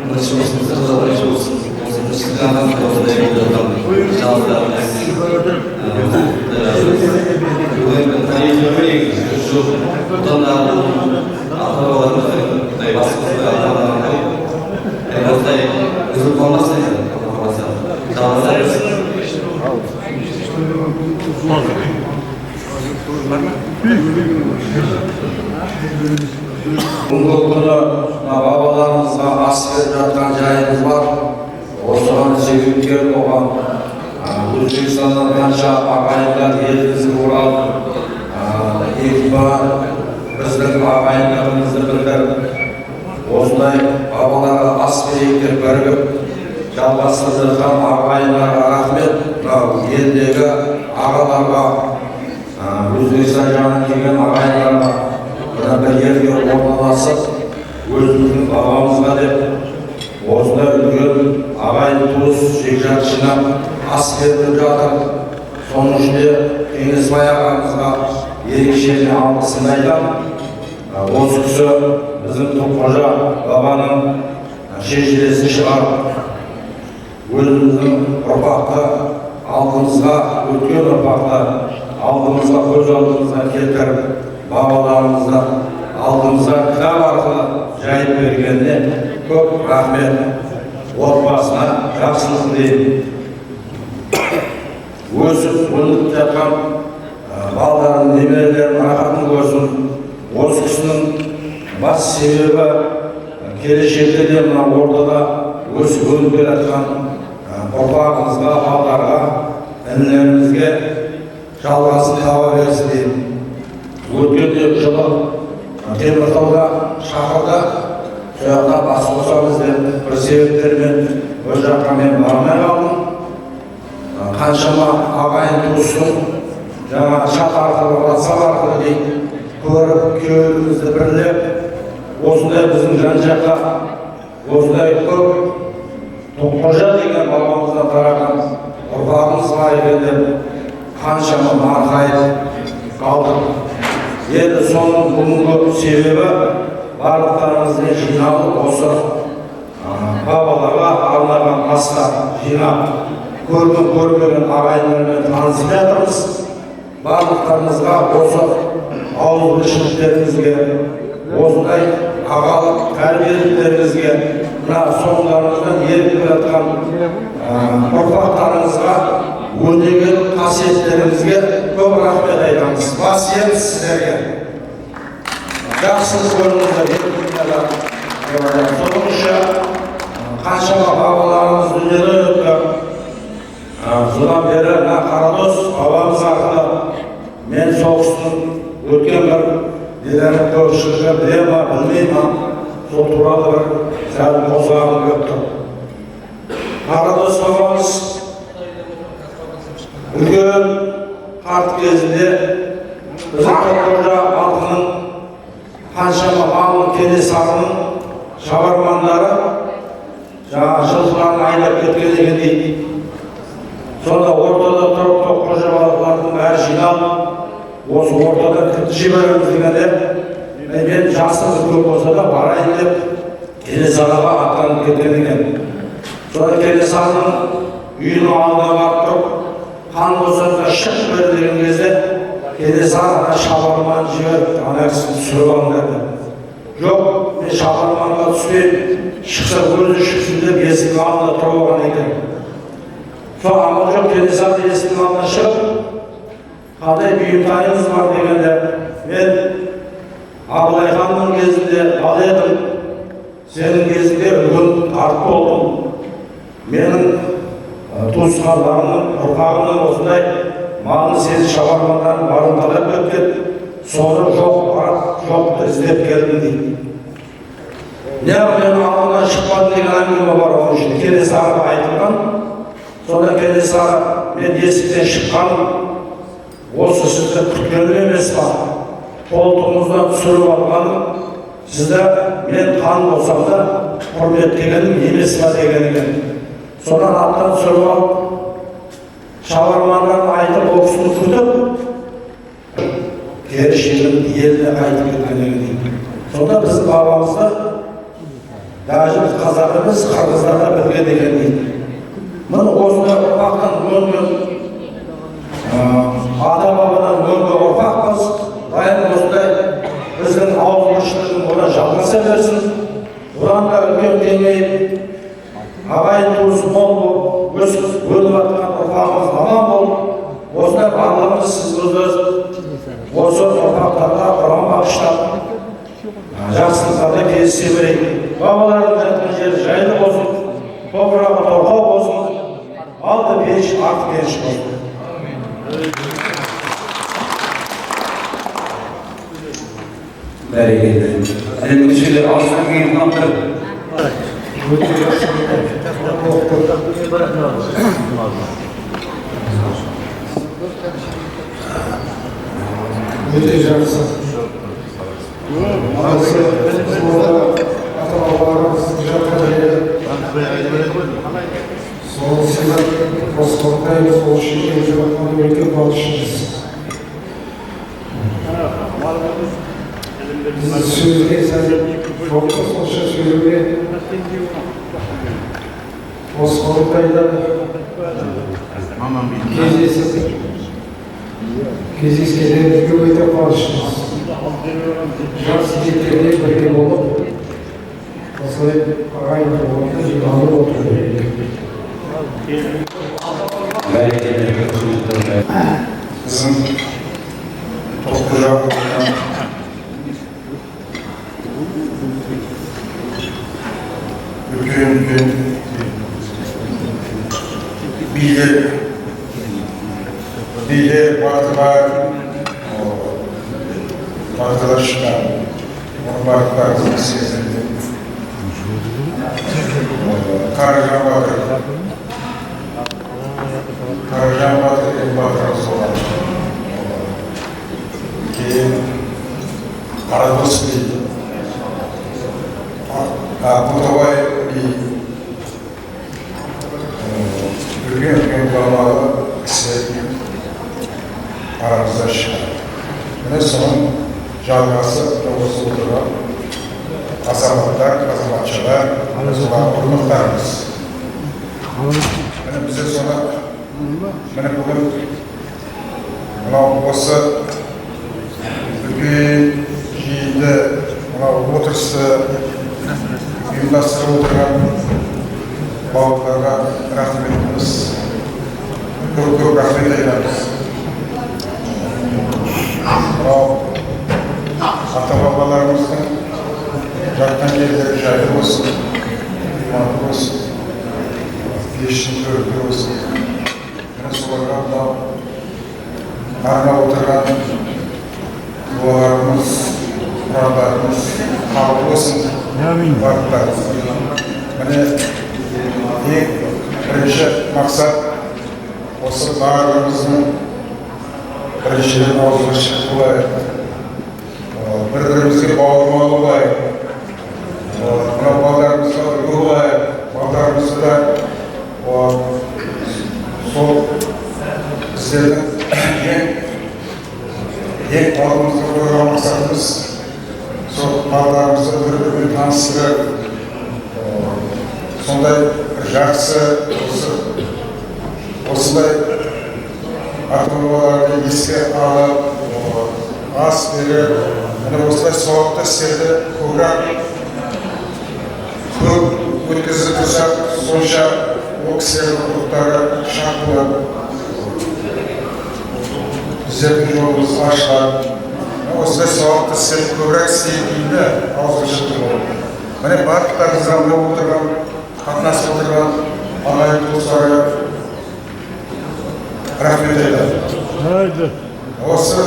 бірінші болсын, сыртында бірінші болсын. Осы бірінші қанат осындай болған жалғыздарымыз. Олардың тарихи өмірегі жоқ. Бұдан ата-бабаларымыздың басқасы ата-бабаларының осылай үзіліп қалмасын еді. Жалғыздар берсін. Бүгінгі күні бабаларымызға ас беріп жатқан жайымыз бар. Осыған себепкер болған Өзбекстаннан қанша ағайындар елімізге оралып, бар біздің ағайындарымызды білдіріп, осындай бабаларға ас берейік деп бірігіп, жалғастырып жатқан ағайындарға рахмет. Елдегі ағаларға, Өзбекстан жағынан келген ағайындарға бір жерге орналасып, өзіміздің бабамызға деп осындай үлкен ағайын туыс жекжат жинап ас беріп жатыр. Соның ішінде Кеңесбай ағамызға ерекше алғысын айтамын. Осы кісі біздің Тоққожа бабаның шежіресін шығарып, өзіміздің ұрпақты алдымызға, өткен ұрпақты алдымызға, көз алдымызға келтіріп, бабаларымызды алдымызға кітап арқылы жайып бергеніне көп рахмет. Отбасына жақсылық тілеймін. Өсіп өніп жатқан балалардың немерелерінің рахатын көрсін. Осы кісінің бас себебі келешекте де мына ортада өсіп өніп келе жатқан ұрпағымызға, балаларға, інілерімізге жалғасын таба берсін деймін. Өткенде жылы Теміртауда шақырды, сол жақта бас қосамыз деп бір себептермен өз жаққа мен бармай қалдым. Қаншама ағайын туыстың жаңа шат арқылы, WhatsApp арқылы дейді, көріп, күйеуімізді бірлеп, осындай біздің жан-жаққа осындай көп Тоққожа деген бабамыздан тараған ұрпағымыз бар екен деп қаншама марқайып қалдық. Енді соның бүгінгі себебі барлықтарымызды жиналып осы бабаларға арналған басқа жинап көрмеген ағайындармен танысып жатырмыз. Барлықтарымызға осы ауызбіршіліктеріңізге, осындай ағалық тәрбиеліктеріңізге, мына соңдарыңыздан еріп келе жатқан ұрпақтарыңызға, өнеген қасиеттеріңізге көп рахмет айтамыз. Бас иеміз сіздерге. Жақсылық көріңіздер. Соның үшін қаншама бабаларымыз дүниеден өтті. Содан бері Қарадос бабамыз арқылы мен соғыстың өткен бір нелерін көпшілігі біле ма, білмей ма, сол туралы бір сәл қозғағым келіп тұр. Қарадос бабамыз үлкен қарт кезінде біздің Тоққожа халқының қаншама малын Кенесарының шабармандары жаңа жылқыларын айдап кеткен деген дейді. Сонда ортада тұрып Тоққожа балалардың бәрі жиналып, осы ортадан кімді жібереміз дегенде, мен жасым көп болса да барайын деп Кенесарыға аттанып кеткен екен. Сонда Кенесарының үйінің алдына барып тұрып, хан босатқа шық бер деген кезде Кенесары шабарман жіберіп, ана кісіні түсіріп алыңдар деп. Жоқ, мен шабарманға түспеймін, шықса өзі шықсын деп есіктің алдында тұрып алған екен. Сол амал жоқ, Кенесары есіктің алдына шығып, қандай бұйымтайыңыз бар дегенде, мен Абылай ханның кезінде бала едім, сенің кезінде үлкен қарт болдым. Менің туысқандарымның, ұрпағымның осындай малын сені шабармандарын барымталап өткен, соны жоқ іздеп келдім дейді. Неғып мен алдынан шықпадым деген әңгіме бар оның үшін. Кенесарыға айтылған. Сонда Кенесары, мен есіктен шыққаным, осы сізді күткенім емес па? Қолтығыңыздан түсіріп алғаным, сізді мен хан болсам да құрметтегенім емес па деген екен. Содан аттан түсіріп алып, шабармандарын айтып, ол кісіні күтіп, кері шегініп еліне қайтып кеткен екен. Сонда біздің бабамызды даже қазақ емес, қырғыздар да білген екен дейді. Міне осындай ұрпақтан өнген, ата-бабадан өнген ұрпақпыз. Дайын осындай біздің ауызбіршілігін одан жалғаса берсін. Одан да үлкен кеңейіп, ағайын туысы мол болып, өсіп өніп жатқан ұрпағымыз аман болып, осындай барлығымыз сіз осы ұрпақтарға құран бағыштап, жақсылықтарда кездесе берейік. Бабалардың жатқан жері жайлы болсын, топырағы торқау болсын, алды пеш, арты пеш болсын. Бәрекелді. Әлемдішілер ауыздан кейін қамтыр. Өте жақсы. Ата-бабаларымыз жатқан жері. Сол сыйлап, қосқортаймыз, ол шекем жатқан өте балшымыз. Біз сөзге сәлем жоқты, сонша сөйлеуге қосқортайда кездескендерімізге өте қуаныштымыз. Жас жігіттерде бірге болып, осылай ағайын болғанда жиналып отырдық. Bizim Toққожа үлкен билер батырлар шыққан оның барлықтарыңыздың сезімде Қаражан Батыр деген батырымыз болған. Кейін Қарадос би, Бұтабай би, үлкен балалы кісілер арамызда шыққан. Міне соның жалғасы осы отырған азаматтар, азаматшалар, ұрпақтарымыз. Міне бізде соны міне бүгін мынау осы үлкен жиынды мынау отырысты ұйымдастырып отырған бауырларға рахметіміз, көп рахмет айтамыз. Мынау ата-бабаларымыздың жатқан жерлері жайлы болсын, иманы болсын, пештің төрінде болсын. Міне соларға мынау арнап отырған дуаларымыз, құрандарымыз қабыл болсын, барлықтарымыз. Міне ең бірінші мақсат осы барлығымыздың біріншіден ауызбіршілік болайық, бір-бірімізге бауырмал болайық, мынау балдарымызға үлгі болайық, балдарымызды да сол біздердің ең алдымызға қойған мақсатымыз сол балдарымызды бір-бірімен таныстырып, сондай жақсы осындай ата-бабаларды еске алып, ас беріп, міне осылай сауапты істерді көбірек көп өткізіп тұрсақ, сонша ол кісілердің рухтары шат болады. Біздердің жолымыз ашылады. Осылай сауапты істерді көбірек істейтінді ауызбіршілік болады. Міне барлықтарыңызға мына отырған, қатынасып отырған ағайын туыстарға рахмет айтамын. Осы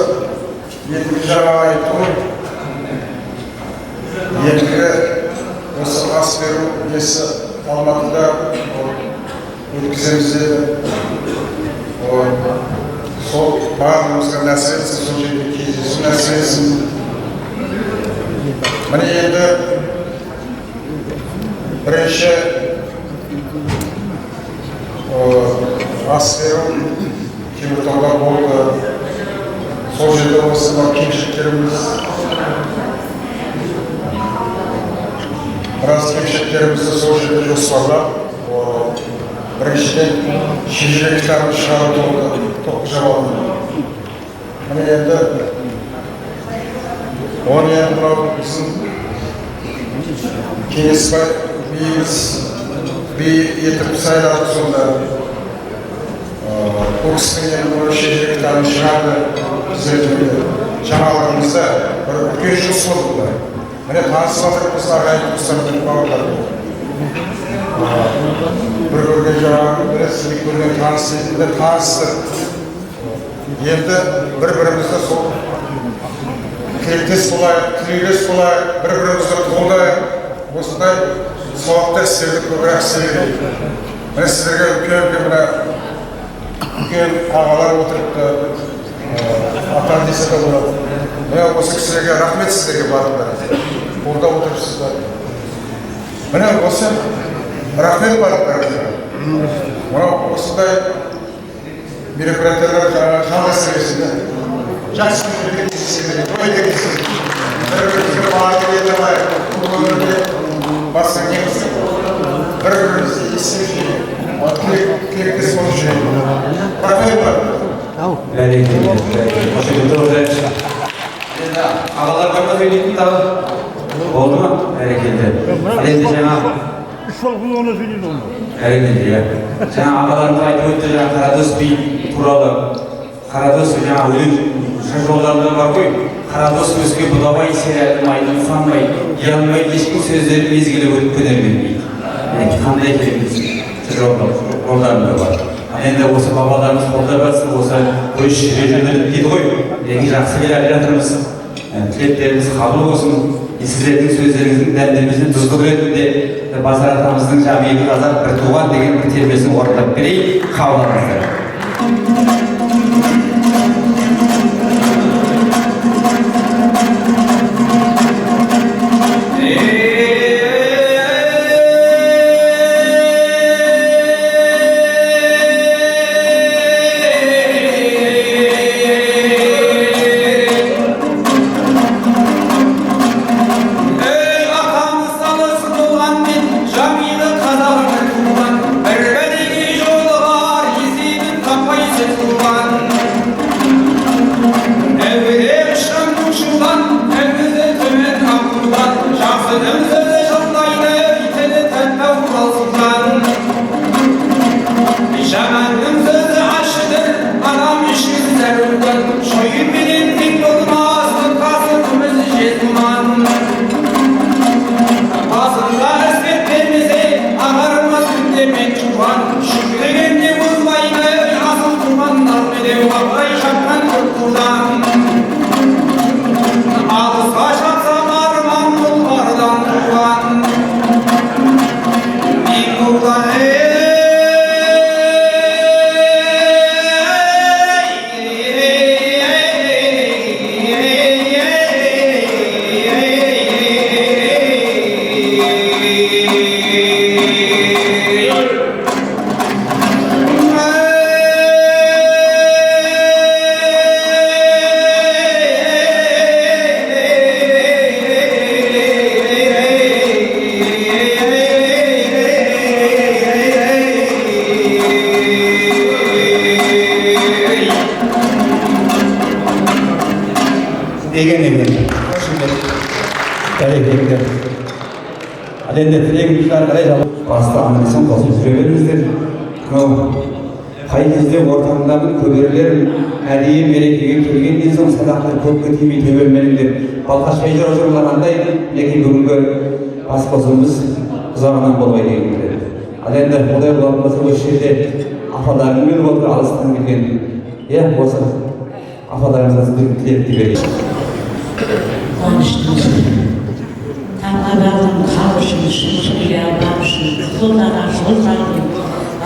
ендігі жаңа айтуым, ендігі осы ас беру несі Алматыда өткіземіз деді. Сол барлығымызға нәсіп етсін, сол жерде кездесу нәсіп етсін. Міне енді бірінші ас беру Теміртауда болды. Сол жерде осы кемшіліктеріміз, біраз кемшіліктерімізді сол жерде жоспарлап, біріншіден шежірек кітабын шығару болды, Тоқжабалдың. Міне енді оны енді мынау біздің Кеңесбай биіміз би етіп сайлады сонда. Бұл кісінің енді шежірек кітабын шығарды. Біздердің жаңалығымызда бір үлкен жұмыс болды. Міне танысып жатырмыз ағайын туыстармен бауырлармен. Бір көрген жаңағы бірі көрген танысты. Енді бір-бірімізді сол тілектес болайық, тілеулес болайық, бір-бірімізді қолдайық. Осындай сауапты істерді көбірек істейік. Міне сіздерге үлкен ағалар отырыпты. Атан десе де болады. Міне осы кісілерге рахмет сіздерге барлықтарыңызға. Қолдап отырсыздар. Міне осы рахмет барлықтарыңызға. Мынау осындай мероприятиялар жалғаса берсін. Жақсы мереке кездеседі, той кездеседі. Бір-бірімізге барлық ете алайық. Бұл өмірде басқа кеміз. Бір-бірімізді естіп жүрейік. Тілектес болып жүрейік. Рахмет бар. Ағаларға да сөйлейтін тағы болды ма? Әрекелді. Енді жаңа үш жыл оны сөйлейді оны. әрекелді, иә. Жаңа ағаларымыз айтып өтті, жаңа Қарадос би туралы. Қарадос жаңа өлең жолдарында бар ғой. Қарадос өзге Бұлабай сериалым айтып санбай, ұялмай ешкім сөздері мезгілі өтіп көнермен дейді. қандай керемет жолдарында бар. Енді осы бабаларымыз қолдап жатса, осы көш жүрегінен дейді ғой, ең жақсы келе жатырмыз. Тілектеріміз қабыл болсын. Сіздердің сөздеріңіздің дәмдемесін тұздық ретінде Базар атамыздың жамиғи қазақ бір туған деген бір термесін орындап берейік, қабылдаңыздар. Енді тілегімізді қарай басты аманесын қосып жүре беріңіздер. Қай кезде ортамдағы көбелер әдейі мерекеге келгеннен соң садақтың көпке тимей төбелмеңдер. Балқашпай жүргендей, мінекей бүгінгі бас қосуымыз ұзағынан болмай деген келеді. Ал енді Құдай болатын болса осы жерде апаларымен болды алыстан келген. Осы апаларымызға тілекті берейік. Таңғалдың қалышын, шыншылия барышын, қызылдарға жолдардың,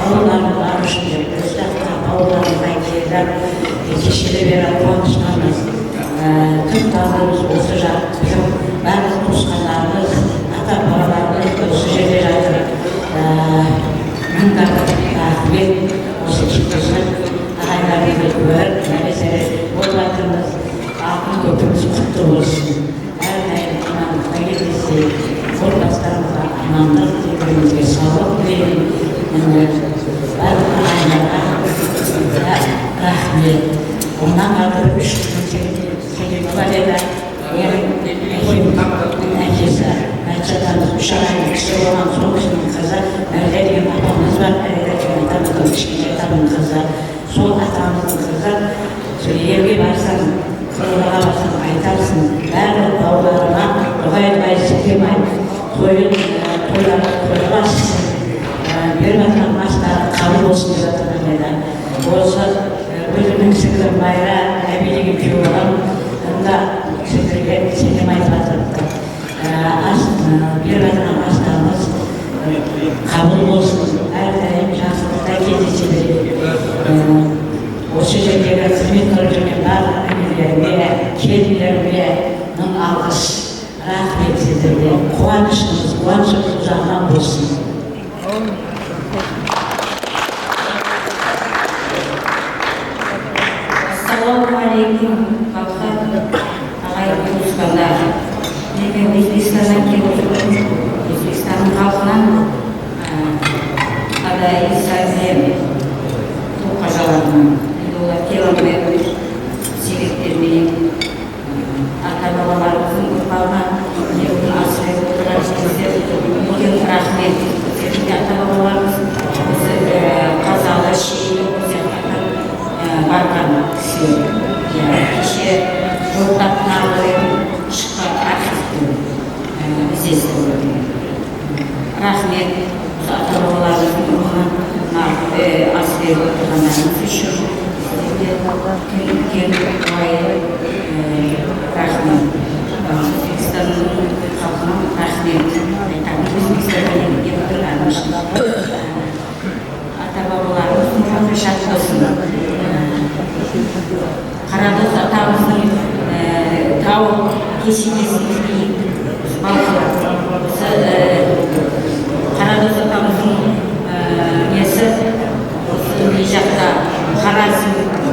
ауылдарын барышын деп, өздаққа ауылдарын айтылар, кешеле бері қуанышқанымыз, тұттарымыз осы жақ, bizim барлық туысқандарымыз, ата-бабаларымыз осы жерде жатыр. Мыңдар рахмет осы кешкі ағайындарымызды көріп, мәселе болып жатырмыз. Алтын көпіріміз құтты болсын. Отбасыларымызға амандық тілеуімізге саулық тілеймін. Барлық ағайындарға рахмет. Онан қалдырып 3 күн сегіз бала еді. Әкесі Мәтшатамыз 3 ағайын кісі болған сол кісінің қызы Мәрде деген апамыз бар. Мәрде деген атамыздың кішкентай атамның қызы. Сол атамыздың қызы елге барсаң, қалаға барсаң айтарсың. Барлық бауырларыма Құдай секемай тойларға шықсын. Беріп жатқан астары қабыл болсын деп жатырмын деді. Осы өзімнің сіңлім Майра Әби деген күйеу балам онда сіздерге секем айтып жатырыпты. Беріп жатқан астарымыз қабыл болсын. Әрдайым жақсылықта кездесе берейік. Осы жердегі қызмет көріп жүрген барлық әңгімелеріме, келіндеріме мың алғыс. Рахмет сіздерге. Қуанышымыз ұзағынан болсын. Ассалаумағалейкум, халқы, ағайын туысқандар. Мен Өзбекстаннан келіп жүрмін. Өзбекстанның халқынан Адай Сазем тоқажаларынан. Олар келмей себептермен ата-бабаларымыздың ұрпағына неғылын асырай отырған сіздер үлкен рахмет. Сіздің ата-бабаларымыз осы қазалы шейін барған кісі. Кеше жолдап нағылып шыққан архивті іздестірді. Рахмет. келіп отырғандарыңыз үшін үлкен рахмет. Өзбекстанның халқына рахмет айтамын. Өзбекстанға келіп отырғаным үшін ата бабаларымыз өмірі шат болсын. Қарадос атамыздың тау кесенесін Қарадос атамыздың несі осы жақта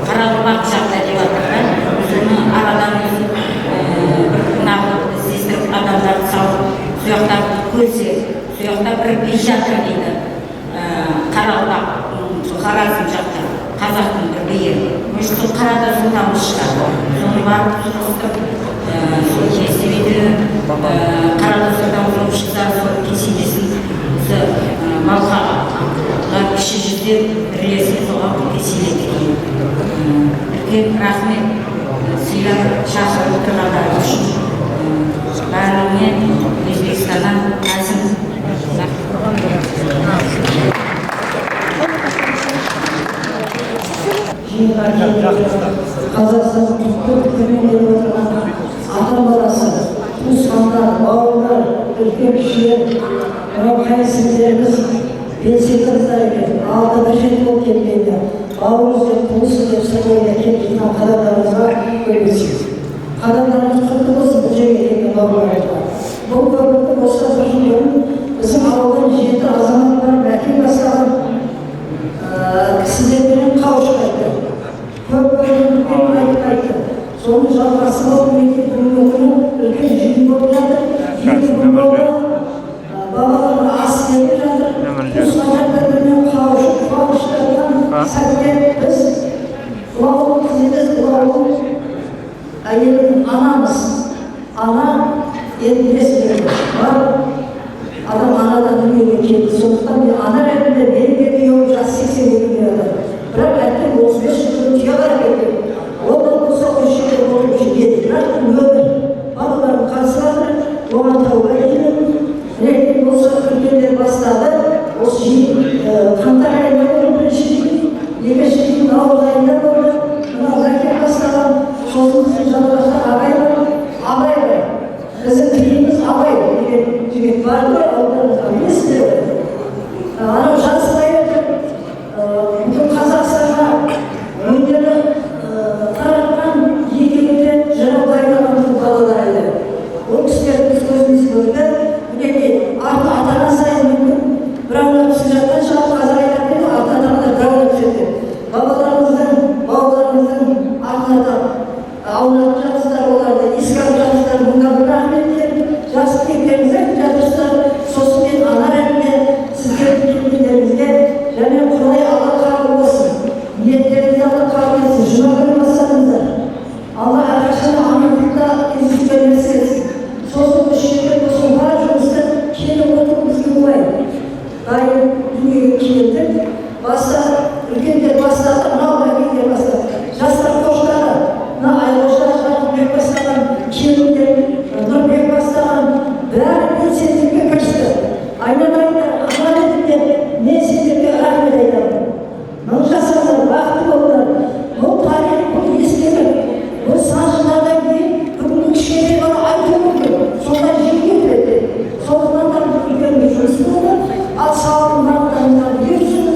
Қарабұлақ жақта деп жатырған соны арадан іздестіріп адамдарды салып сояқта көрсе сояқта бір би жатыр дейді. Қарабұлақ Қарасым жақта қазақтың бір биі может сол Қарадос атамыз шығар соны барып тұрғызып сол кесебеді Қарадос атамыз шықса сол кесенесін осы Малқаға кіші жүзден бірлесіп соған кесенеге үлкен рахмет сыйлап шақырып отырғандарыңыз үшін барлығына Өзбекстаннан әзім Қазақстан түкпір-түкпірінен келіп отырған ата-баласы, туысқандар, бауырлар, үлкен кішілер, мынау қайсымыз белсенді қыздар екен, алды бір жет болып келгенде, бауырымыз деп, туысы деп сырғайда келген қадамдарымызға көмексіз. Қадамдарымыз құтты болсын бұл жерге келген бауырларымызға. Бұл көпірді осыған бір жыл бұрын біздің ауылдан 7 азамат бар, мәкен бастаған кісілермен қауышып айтты. Көп бөлімдерін айтты. Соның жалғасы болып мектеп бүгінгі күні үлкен жиын болып жатыр. Жиын болды, бабалардың ас беріп жатыр. Туысқандар бірінен қауышып жатқан сәтте біз бұл ауыл қызметіз, бұл ауыл әйелдің анамыз. Ана енді білесіздер бар. Адам анадан дүниеге келді. Сондықтан мен ана ретінде менің де күйеуім жасы 80-ге келді. Бірақ әттең 35 жылдың түйе қарап кеткен. Одан болса 3 жылдың болып жетеді. Бірақ өмір балалардың қатысы жатыр. Оған тауба етемін. Реттен болса үлкендер бастады. Осы жиын қаңтар айында болды бірінші жиын. Екінші жиын наурыз айында болды. Мына Закир бастаған сосын біздің жанұяда Абай бар. Абай бар. Біздің тіліміз Абай деген жігіт бар ғой, ауылдарыңызға білесіздер ғой. Анау жасылай өтіп, бүкіл Қазақстанға өндері таратқан егеменде жырау дайындаған балалар еді. Ол кісілерді біз көзіміз көрді. Мінекей, ата-ана сайын мүмкін бірауына түсіп жатқан шығар қазір айтатын еді, ата-аналар бірауына түседі. Бауырларымыздың артына да аунатып жатсыздар, оларды еске алып жатсыздар, мұнда бір рахмет деп жақсы тілектеріңізді айтып жатырсыздар. Сосын мен ана ретінде сіздердің тілектеріңізге және құдай Алла қабыл болсын. Ниеттеріңізді Алла қабыл етсін. Жұма күні бастадыңыздар. Алла әрқашан амандықта кездесуге нәсіп етсін. Сосын үш жерде болсын бар жұмысты келіп отырып бізге оңай. Дайын дүниеге келдік. Үлкендер бастады, мынау үлкендер бастады. Жастар қоштары, мына Айғошдар, Жарқынбек бастаған, келіндер, Нұрбек бастаған, бәрі белсенділікке кірісті. Айналайындар, ана ретінде мен сендерге рахмет айтамын. Мың жасаңдар, бақытты болыңдар. Бұл тарих, бұл ескерік. Бұл сан жылдардан кейін бүгінгі кішкентай бала айтуы мүмкін. Сонда жеңге келеді. Сондықтан да үлкен бір жұмыс болды. Ал сауабын бағыттарыңызға берсін.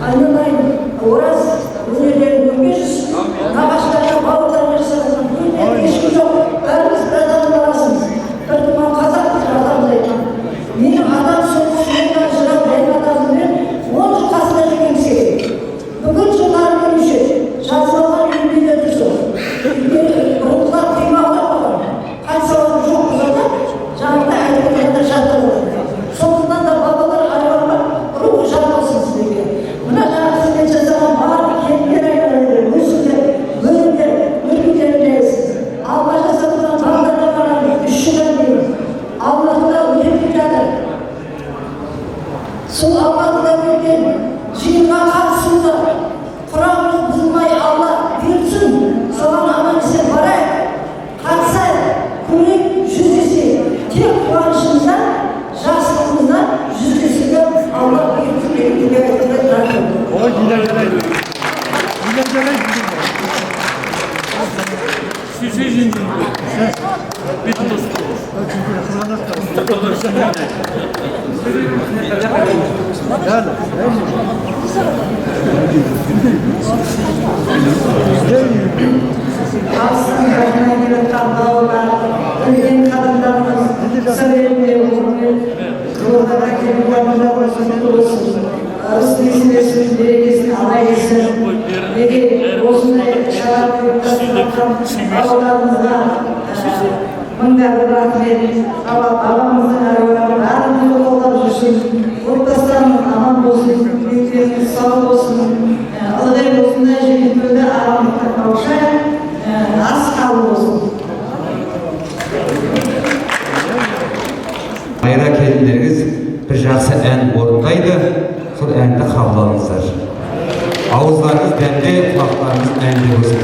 Айналайын, ораз өнерлерін көрге жүрсін. Нағашыларға, бауырларға жасаған өнер ешкім жоқ. Бәріміз бір адамның баласымыз. Бір туған қазақпыз, атамыз айтқан. Менің адам соңғы жырау менің адамыммен 10 жыл қасында жүрген кісі. Бүгін жылдары көрінше жазылған үйінде тұрсын. Бұрынғылар қимаулар болған. Қайтсалары жоқ бұзады, жаңағыда айтып отырғанда жаттар болады. Сондықтан да бабалар айғандар рухы жан болсын сіздерге. Мына жаңа қызмет жасаған барлық келіндер айналайындар, өсіңдер, өліңдер, өркендеріңдерсіз. Алла жасатылған балаларға қарағанда 3 жылдан кейін Алматыда өтіп жатыр. Сол Алматыда өткен жиынға қатысуды құрамыз бұзылмай Алла бұйыртсын. Соған аман-есен барайық, қатысайық, көрейік, жүздесейік. Тек қуанышымыздан, жақсылығымыздан жүздесуге Алла бұйыртсын деген тілек айтуға рахмет. Aslında başına gelirken dağlar, ölgen kadınlarımız, sarayımda yolunu, yollara kelime olsun. Arası meselesinin berekesini alayısın. Ve de olsun şarap yurttasından ağlarımızda mıngarlı rahmet, babamızın arıyorlar, ağrımızda kollar düşün, yurttasından aman olsun, büyüklerimiz sağ olsun, alıdayım olsun da jönüntüde aramlıkta kavuşar, az kalın olsun. Bayra kelimleriniz bir жақсы ән орындайды, сол әнді қабылдаңыздар. Ауыздарыңыз дәмде, құлақтарыңыз әнде болсын.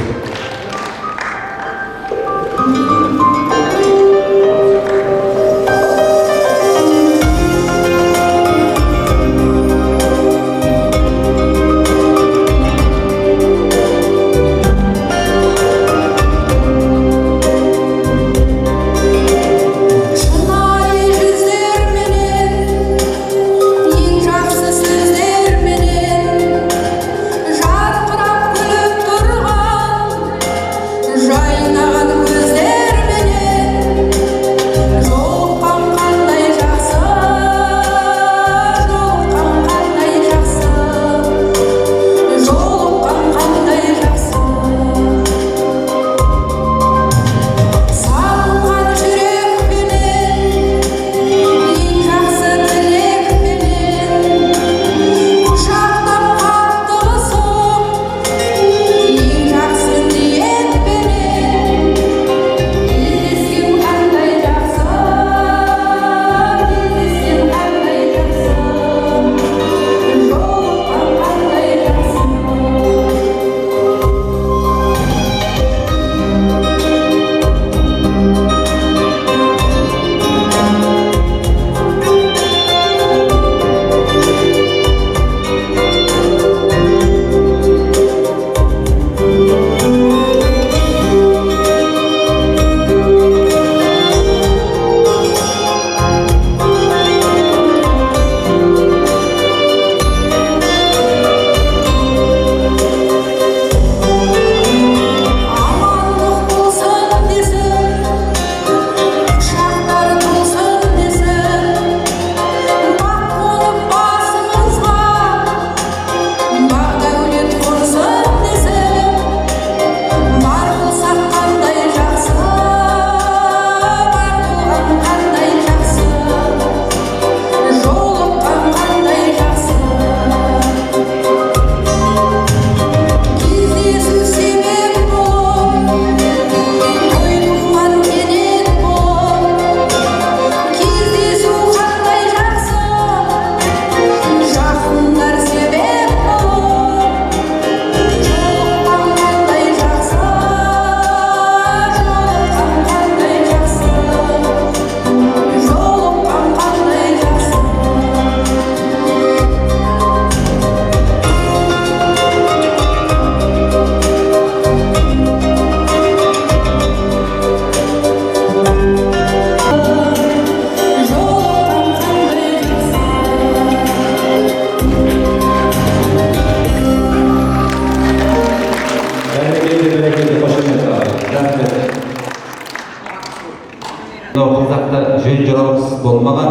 Қазақта жөн жоралғысыз болмаған,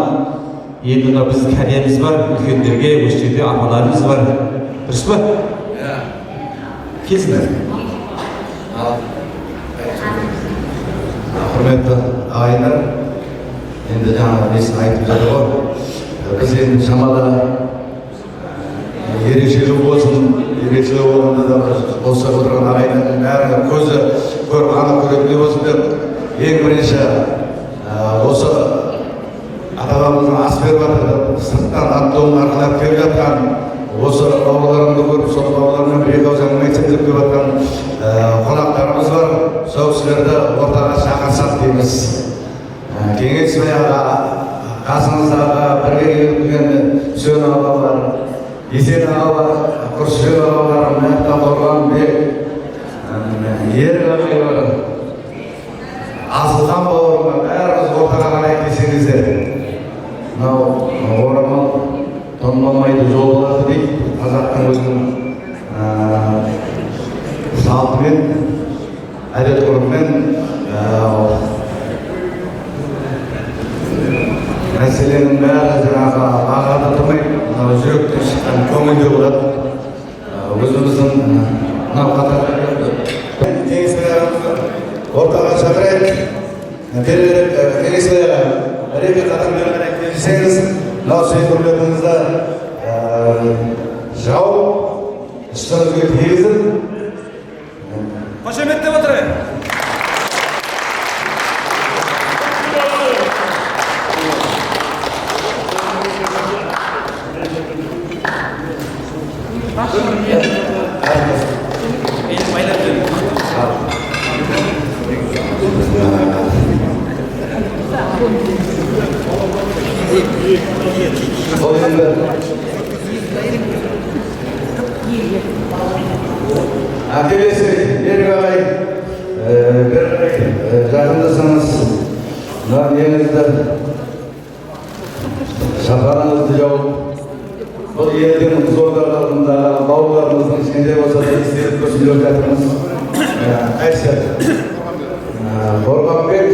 енді біз кәдеміз бар, үлкендерге, осы жерде апаларымыз бар. Дұрыс па? Келсіңдер. Құрметті ағайындар, енді жаңа несін айтып жатыр ғой. Біз енді шамада ерекшелік болсын, ерекшелік болғанда да осы отырған ағайындардың бәрінің көзі көріп анық көретіндей болсын деп ең бірінші осы ата-бабамыздың ас беріп жатыр, сырттан ат-тоғын арқалап келіп жатқан, осы бабаларымды көріп, сол бабалармен бір-екі ауыз әңгіме айтсам деп келіп жатқан қонақтарымыз бар. Сол кісілерді ортаға шақырсақ дейміз. Кеңес баяғы қасыңыздағы бірге келген Үсен аға бар, Есен аға бар, Құрсен аға бар, Мәрта Қорған бек, Ерік ағай бар, Асылхан бауырыма бәріміз ортаға қарай келсеңіздер. Мынау орамал тонмамайды жол болады дейді. Қазақтың өзінің салтымен, әдет-ғұрпымен мәселенің бәрі жаңағы ағада тұрмай, жүректен шыққан көңілде болады. Өзіміздің мынау қатарда кеңес бәрімізді ортаға шақырайық. Кеңес бәрі бір-екі қатар беріп келсеңіз, мынау сейфірлеріңізді жауып, үстіңізге тигізіп, қошеметтеп отырайық. Келесі Берік ағай, жақындасаңыз, неңізді шапаныңызды жауып, бұл елдің зорларында бауырларымыздың ішінде болса да істеріп көрсетіп жатырмыз. Қайсы Қорғанбек,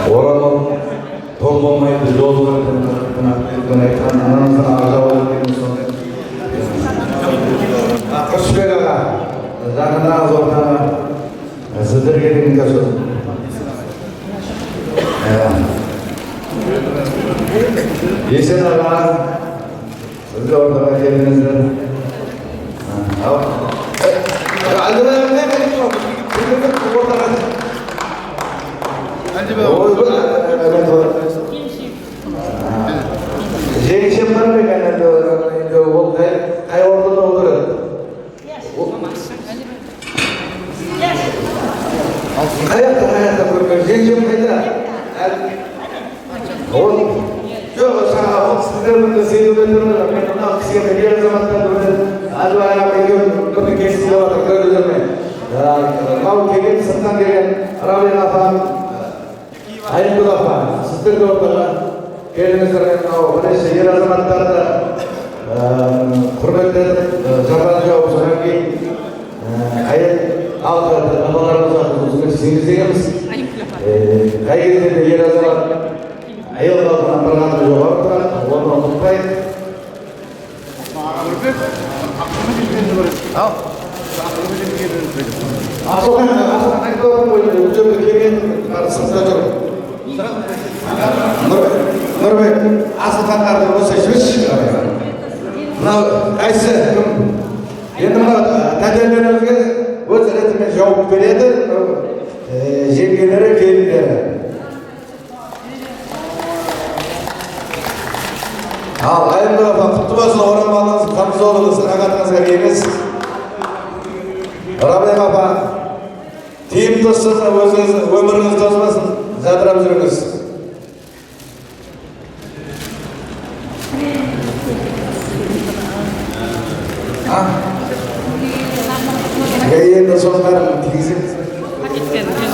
орамал том болмайды, жол болмайды айтқан анамыздың ағзауы деген сондай. Қыршыбек аға, жақындағыз ортаға сіздерге деген көрсетіп. Есен аға, сізді ортаға келдіңіздер. Жеңшем бар ма екен, ол қай ортада отырады? Қаяқта көрген, жеңшем қайда? Жоқ, жаңа сіздердің сейдумен тұрмын, мен мына кісіге ер азаматтан көрдім, әлбайға бірді кесіп жатыр көрдіңіздер. Мынау келген, сырттан келген Рабиға апам, Айымгүл апа, сіздер де ортаға келіңіздер. Мынау бірінші ер азаматтарды құрметтеп, жапан жауып содан кейін әйел алды апаларымыз өзіңіз сеңіздегенбіз. Қай кезде де ер азамат әйел алдынан барғанда жоғары тұрады, оны ұмытпайды. Асылхан айтып отырмын ғой, бұл жерде келген сыртта тұр. Нұрбек, Асылхандарды осылай жүрші. Мынау қайсы кім? Енді мынау тәтелерімізге өз ретімен жауап береді, жеңгелері, келіндері. Ал Айымгүл апа, құтты болсын, орамалыңыз, қамзолыңыз, рағатыңызға киіңіз. Рабиға апа, тиімді өзіңіз, өміріңіз тозбасын, жадырап жүріңіз. Енді соның бәрін тигіземіз.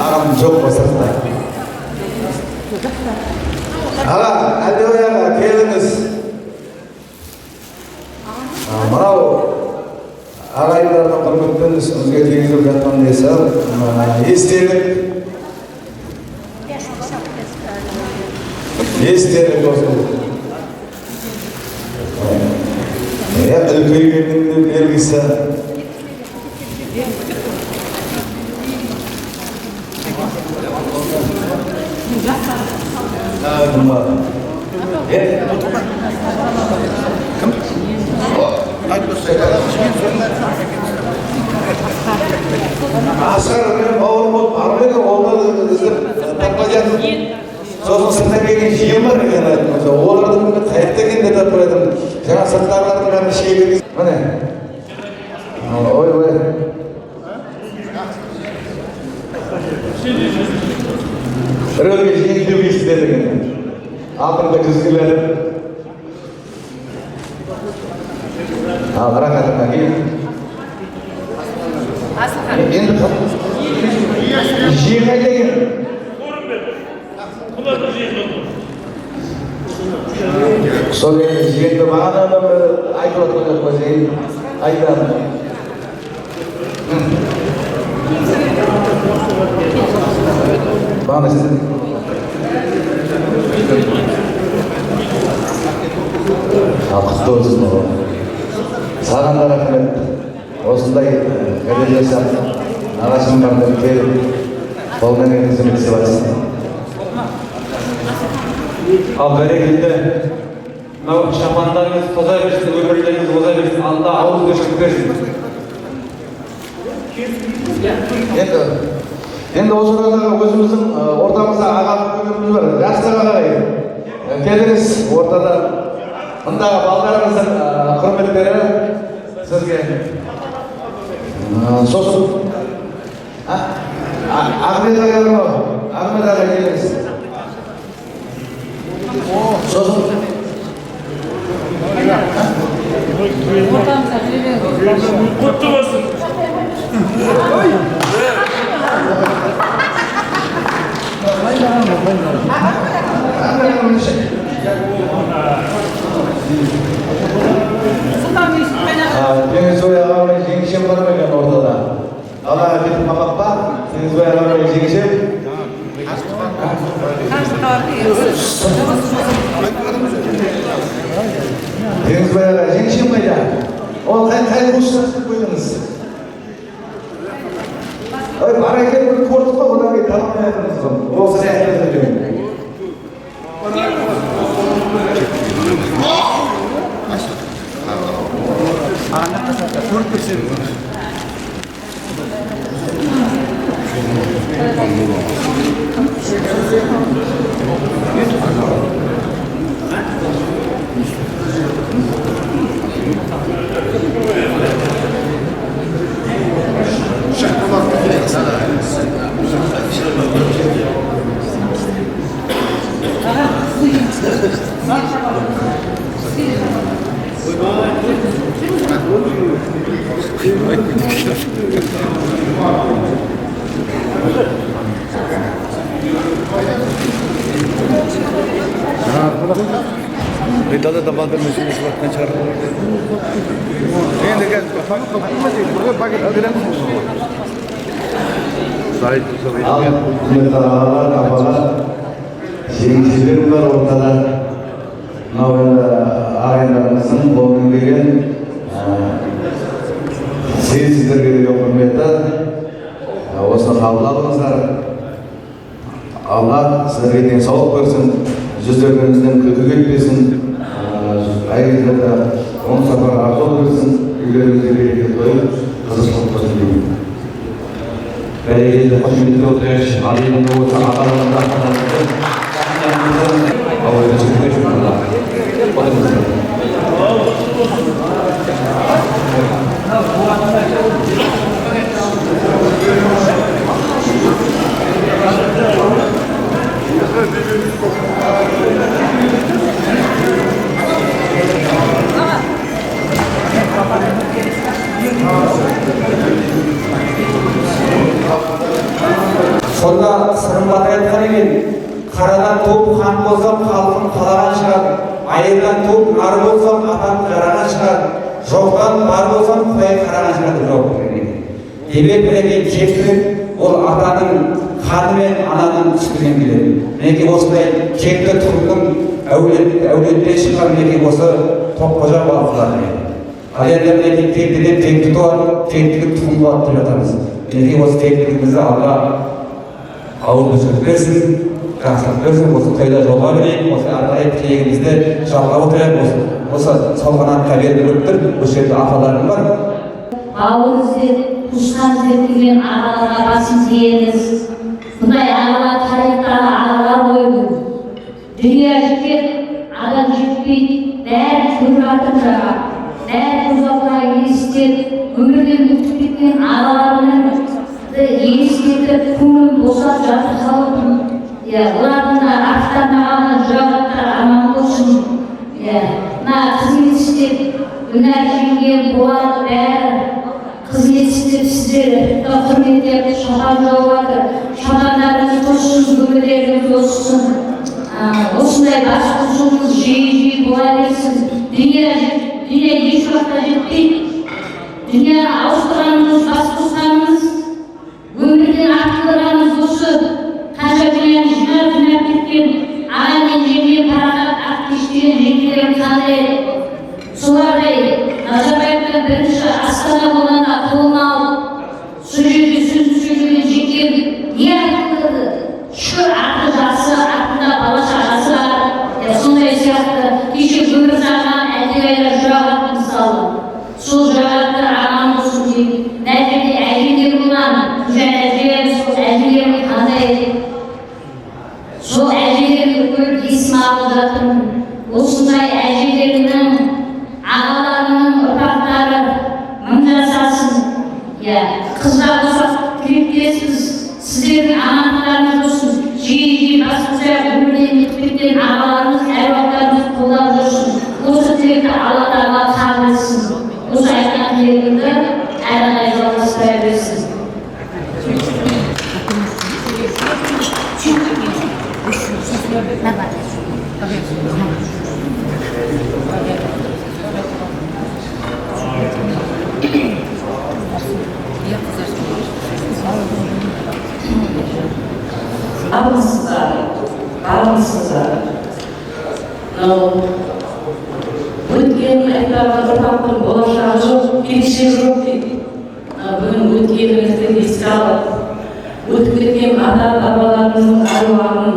Ағам жоқ болсақта. Аға, әлдебай аға, келіңіз. Мынау ағайындардың құрметпен үстімізге тигізіп жатқан несі естелік. Естелік осы. Үлкейгеннің белгісі. Асқар мен бауырым болып армеге оларды іздеп таппай жатыр. Сосын сырттан келген жием бар екен айтып. Олардың қайықта екенде таппай жатырмын. Жаңа сырттағылардың бәрін ішке келген. Міне. Ой. Біреуге жеңілдеу естіледі екен. Алтында жүзгілері. Ал рахат. Енді жиырма деген. Сол жиырма бағана айтып отқан қойсайын. Айтамын. Бағана сіздің. Құтты болсын. Саған да рахмет. Осындай қадір жасап, нағашым барды келіп, қолмен қызмет істеп жатсың. Ал бәрекелді, мынау шапандарыңыз тоза берсін, өмірлеріңіз оза берсін, Алла ауыз ашып берсін. Енді осы арада өзіміздің ортамызда аға көміріміз бар. Жастарға қарай келіңіз ортада. Мұндағы балдарымыздың құрметтері сізге. Сосын Ахмет аға бар ма? Ахмет аға келіңіз. Сосын құтты болсын. Теңізбай аға мен жеңешем бар ма екен ортада? Ала кетіп мамақ па? Теңізбай аға мен жеңешем? Теңізбай аға жеңешем қайда? Ол қай қосшысын қойдыңыз? Бар екен бір көрдік қой, одан кейін танымай жатырмыз ғой. Ол сияқты жүрген. Bedada da bandır meselesi vaktan çıkardı. Şimdi gel, buraya paket alırım. Құрметті ағалар, апалар, жеңешелерім бар ортада. Мынау енді ағайындарымыздың қолынан келген сіздерге деген құрметті. Осыны қабыл алыңыздар. Алла сіздерге денсаулық берсін, жүздеріңізден күлкі кетпесін, айыздарда оң сапар артық берсін, үйлеріңізде береке қойып, қызықшылық болсын деймін. Бәрекелді құрметті отырайықшы, алеймді осы ағаларымды ақтарыңызды, ауылды жүктер жүрмін. Сонда сырым батыр айтқан екен, қарадан туып хан болсам халқым қалаған шығар, айырдан туып нар болсам атам жараған шығар, жоқтан бар болсам құдай қараған шығар деп жауап берген екен. Демек мінекей кектілік ол атаның қаны мен ананың сүтінен келеді. Мінекей осындай кекті тұқымның әулеттен шыққан мінекей осы Тоққожа балықшылар. Ал енді мінекей тектіден текті туады, тектілік тұқым туады деп жатамыз. Мінекей осы тектілігімізді Алла ауыл өсіріп берсін, жақсылық берсін, осы тойда жолға берейік, осы арнайы тілегімізді жалғап отырайық. Осы сол қанатқа беріп өттір, осы жерде апаларым бар. Ауыл іздеп, туысқан іздеп келген ағаларға басын тиеңіз. Бұндай ағалар тарихтағы ағалар қойды. Дүние жеткен адам жетпейді, бәрі көріп жатыр жаға. Бәрі ұзаққа елестеп, өмірден өтіп кеткен ағаларының елестетіп, көңіл босап жатыр халықтың. Олардың да артынан алған жауаптар аман болсын. Мына қызмет істеп, үнәр жеңген болады бәрі. Қызмет жетістіп сіздер құрметтеп шапан жауып жатыр. Шапандарыңыз қоссын, өмірлеріңіз болсын. Осындай басқосуымыз жиі бола берсін. Дүние еш уақытта жетпейді. Дүние ауыстырғанымыз, бас қосқанымыз, өмірден артылғанымыз осы. Қанша дүниені жинап кеткен ағай мен жеңге қарағат ақ кештеген жеңгелерім қандай. Солардай Назарбаевтың бірінші Астана болғанда қолына алып, сол жерде сөз сөйлеген жеңгем не айтылды? Шүкір аты жасы, артында бала шағасы бар. Сондай сияқты кеше өмір сағынан әлдеқайда жұрағат мысалы. Сол жұрағаттар аман болсын деймін. Мына жерде әжелер болған, Гүлжан әжелер, сол әжелердің қандай еді? Сол әжелерді көріп есіме алып жатырмын. Осындай әжелерінің, ағаларының ұрпақтары мың жасасын. Қызға қосақ тілектесіз, сіздердің амандықтарыңыз болсын. Жиі бас қосақ өмірден өтпектен ағаларыңыз, әруақтарыңыз қолдап жүрсін. Осы тілекті Алла Тағала қабыл етсін. Осы айтқан тілегімді әрі қарай жалғастыра берсін. Армысыздар. Өткен айтпаған ұрпақтың болашағы жоқ, келешегі жоқ дейді. Бүгін өткенімізді еске алып, өтіп кеткен ата-бабаларымыздың аруағын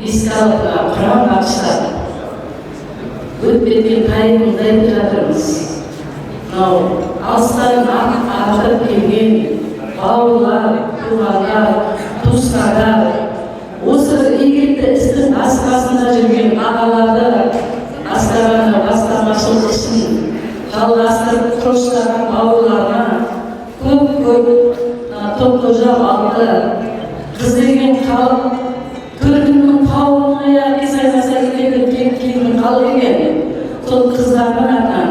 еске алып, құран бағыштап, өтіп кеткен тарихымызды айтып жатырмыз. Алыстан ағытып келген бауырлар, туғандар, туысқандар, осы игілікті істің ас-басында жүрген ағаларды астараны бастамашылық үшін жалғастырып қоштаған бауырларына көп топ-тожап алды. Қыз деген халық төркіннің қауымына яғни саймаса кететін келін халық екен. Сол қыздардың атынан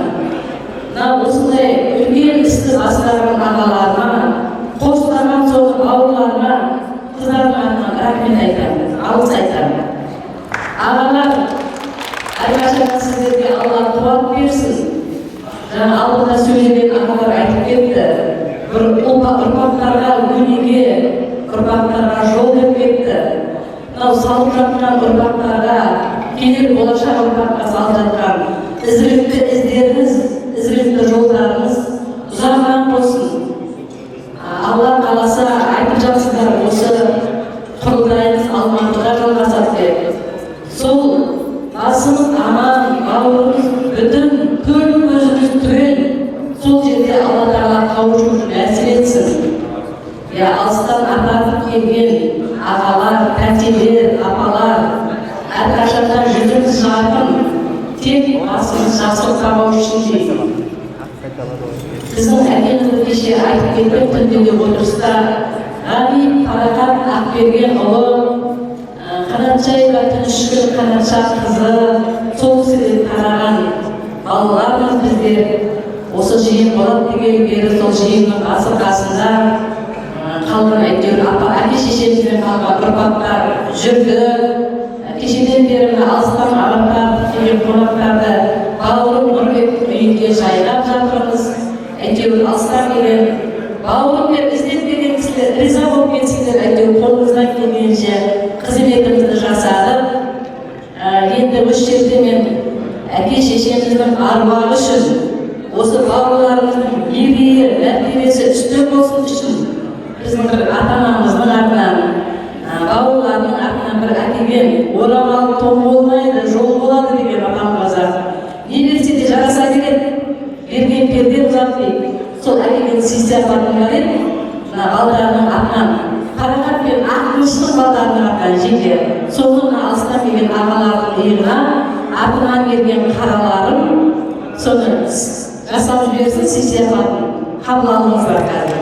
осындай үлкен істі бастаған ағаларына, қоштаған сол бауырларына қыздардың атынан рахмет айтамын, алғыс айтамын. Ағалар, әрқашан сіздерге Алла қуат берсін. Жаңа алдында сөйлеген ағалар айтып кетті. Бір ұрпақтарға өнеге, ұрпақтарға жол беріп кетті. Салып жатқан ұрпақтарға, келер болашақ ұрпаққа салып жатқан ізгілікті іздеріңіз, ізгілікті жолдарыңыз ұзаған болсын. Алла қаласа айтып жатсыздар, осы құрылтайымыз Алматыда жалғасады деп. Сол басымыз аман, бауырымыз бүтін, төрт көзіміз түгел, сол жерде Алла Тағала қауышуды нәсіп етсін. Алыстан артатып келген ағалар, тәтелер, апалар, әрқашанда жүзіміз жарқын, тек басымыз жақсылық табу үшін дейді. Біздің әкемізді кеше айтып кеткен түнде отырыста Ғабит Қарақат Ақберген ұлы, Қанатжайға Түншігіл Қанатша қызы, сол кісіден тараған балаларымыз біздер осы жиын болады деген бері сол жиынның басы-қасында қалған әйтеуір әке-шешемізбен қалған ұрпақтар жүрді. Кешеден бері алыстан ағаттар келген қонақтарды бауырым Нұрбектің үйінде жайлап жатырмыз. Әйтеуір алыстан келген бауырым деп іздеп келген кісілер, риза болып кетсеңдер, әйтеуір қолымыздан келгенше қызметімізді жасадық. Енді осы жерде мен әке-шешеміздің аруағы үшін, осы бауырларымыздың егейі, мәртебесі үстем болсын үшін біздің бір ата-анамыздың атынан, бауырларының атынан бір әкелген орамал том болмайды, жол болады деген атам қазақ. Не берсе де жараса береді, берген перде ұзап дейді. Сол әкелген сый-сияпатым бар еді, балдарының атынан, Қарақат пен Ақмыштың балдарының атынан жеке, соны алыстан келген ағалардың иығына, артынан келген қараларым, соны жасап жіберсін, сый-сияпатын қабыл алыңыздар қазір.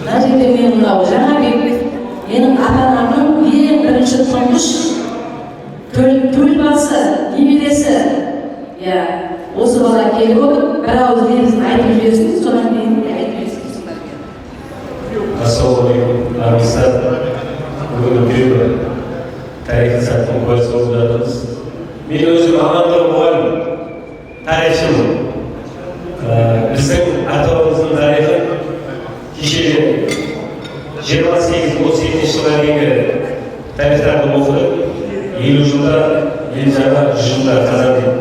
Мына жерде мен мынау Жаңабек, менің ата-анамның ең бірінші тұңғыш төл басы, немересі. осы бала келіп отыр, бір ауыз лебізін айтып жіберсін, содан кейін айтып жіберсін. Ассалаумағалейкум, армысыздар. Бүгін біреуі тарихи сәттің куәсі болып жатырмыз. Мен өзім амандығы мұғалім, тарихшымын. Біздің ата-бабамыздың тарихы кешегі 28-37 жылға дейінгі тарихтарды оқыдық. 50 жылда, ел жаңа 100 жылда қазан дейді.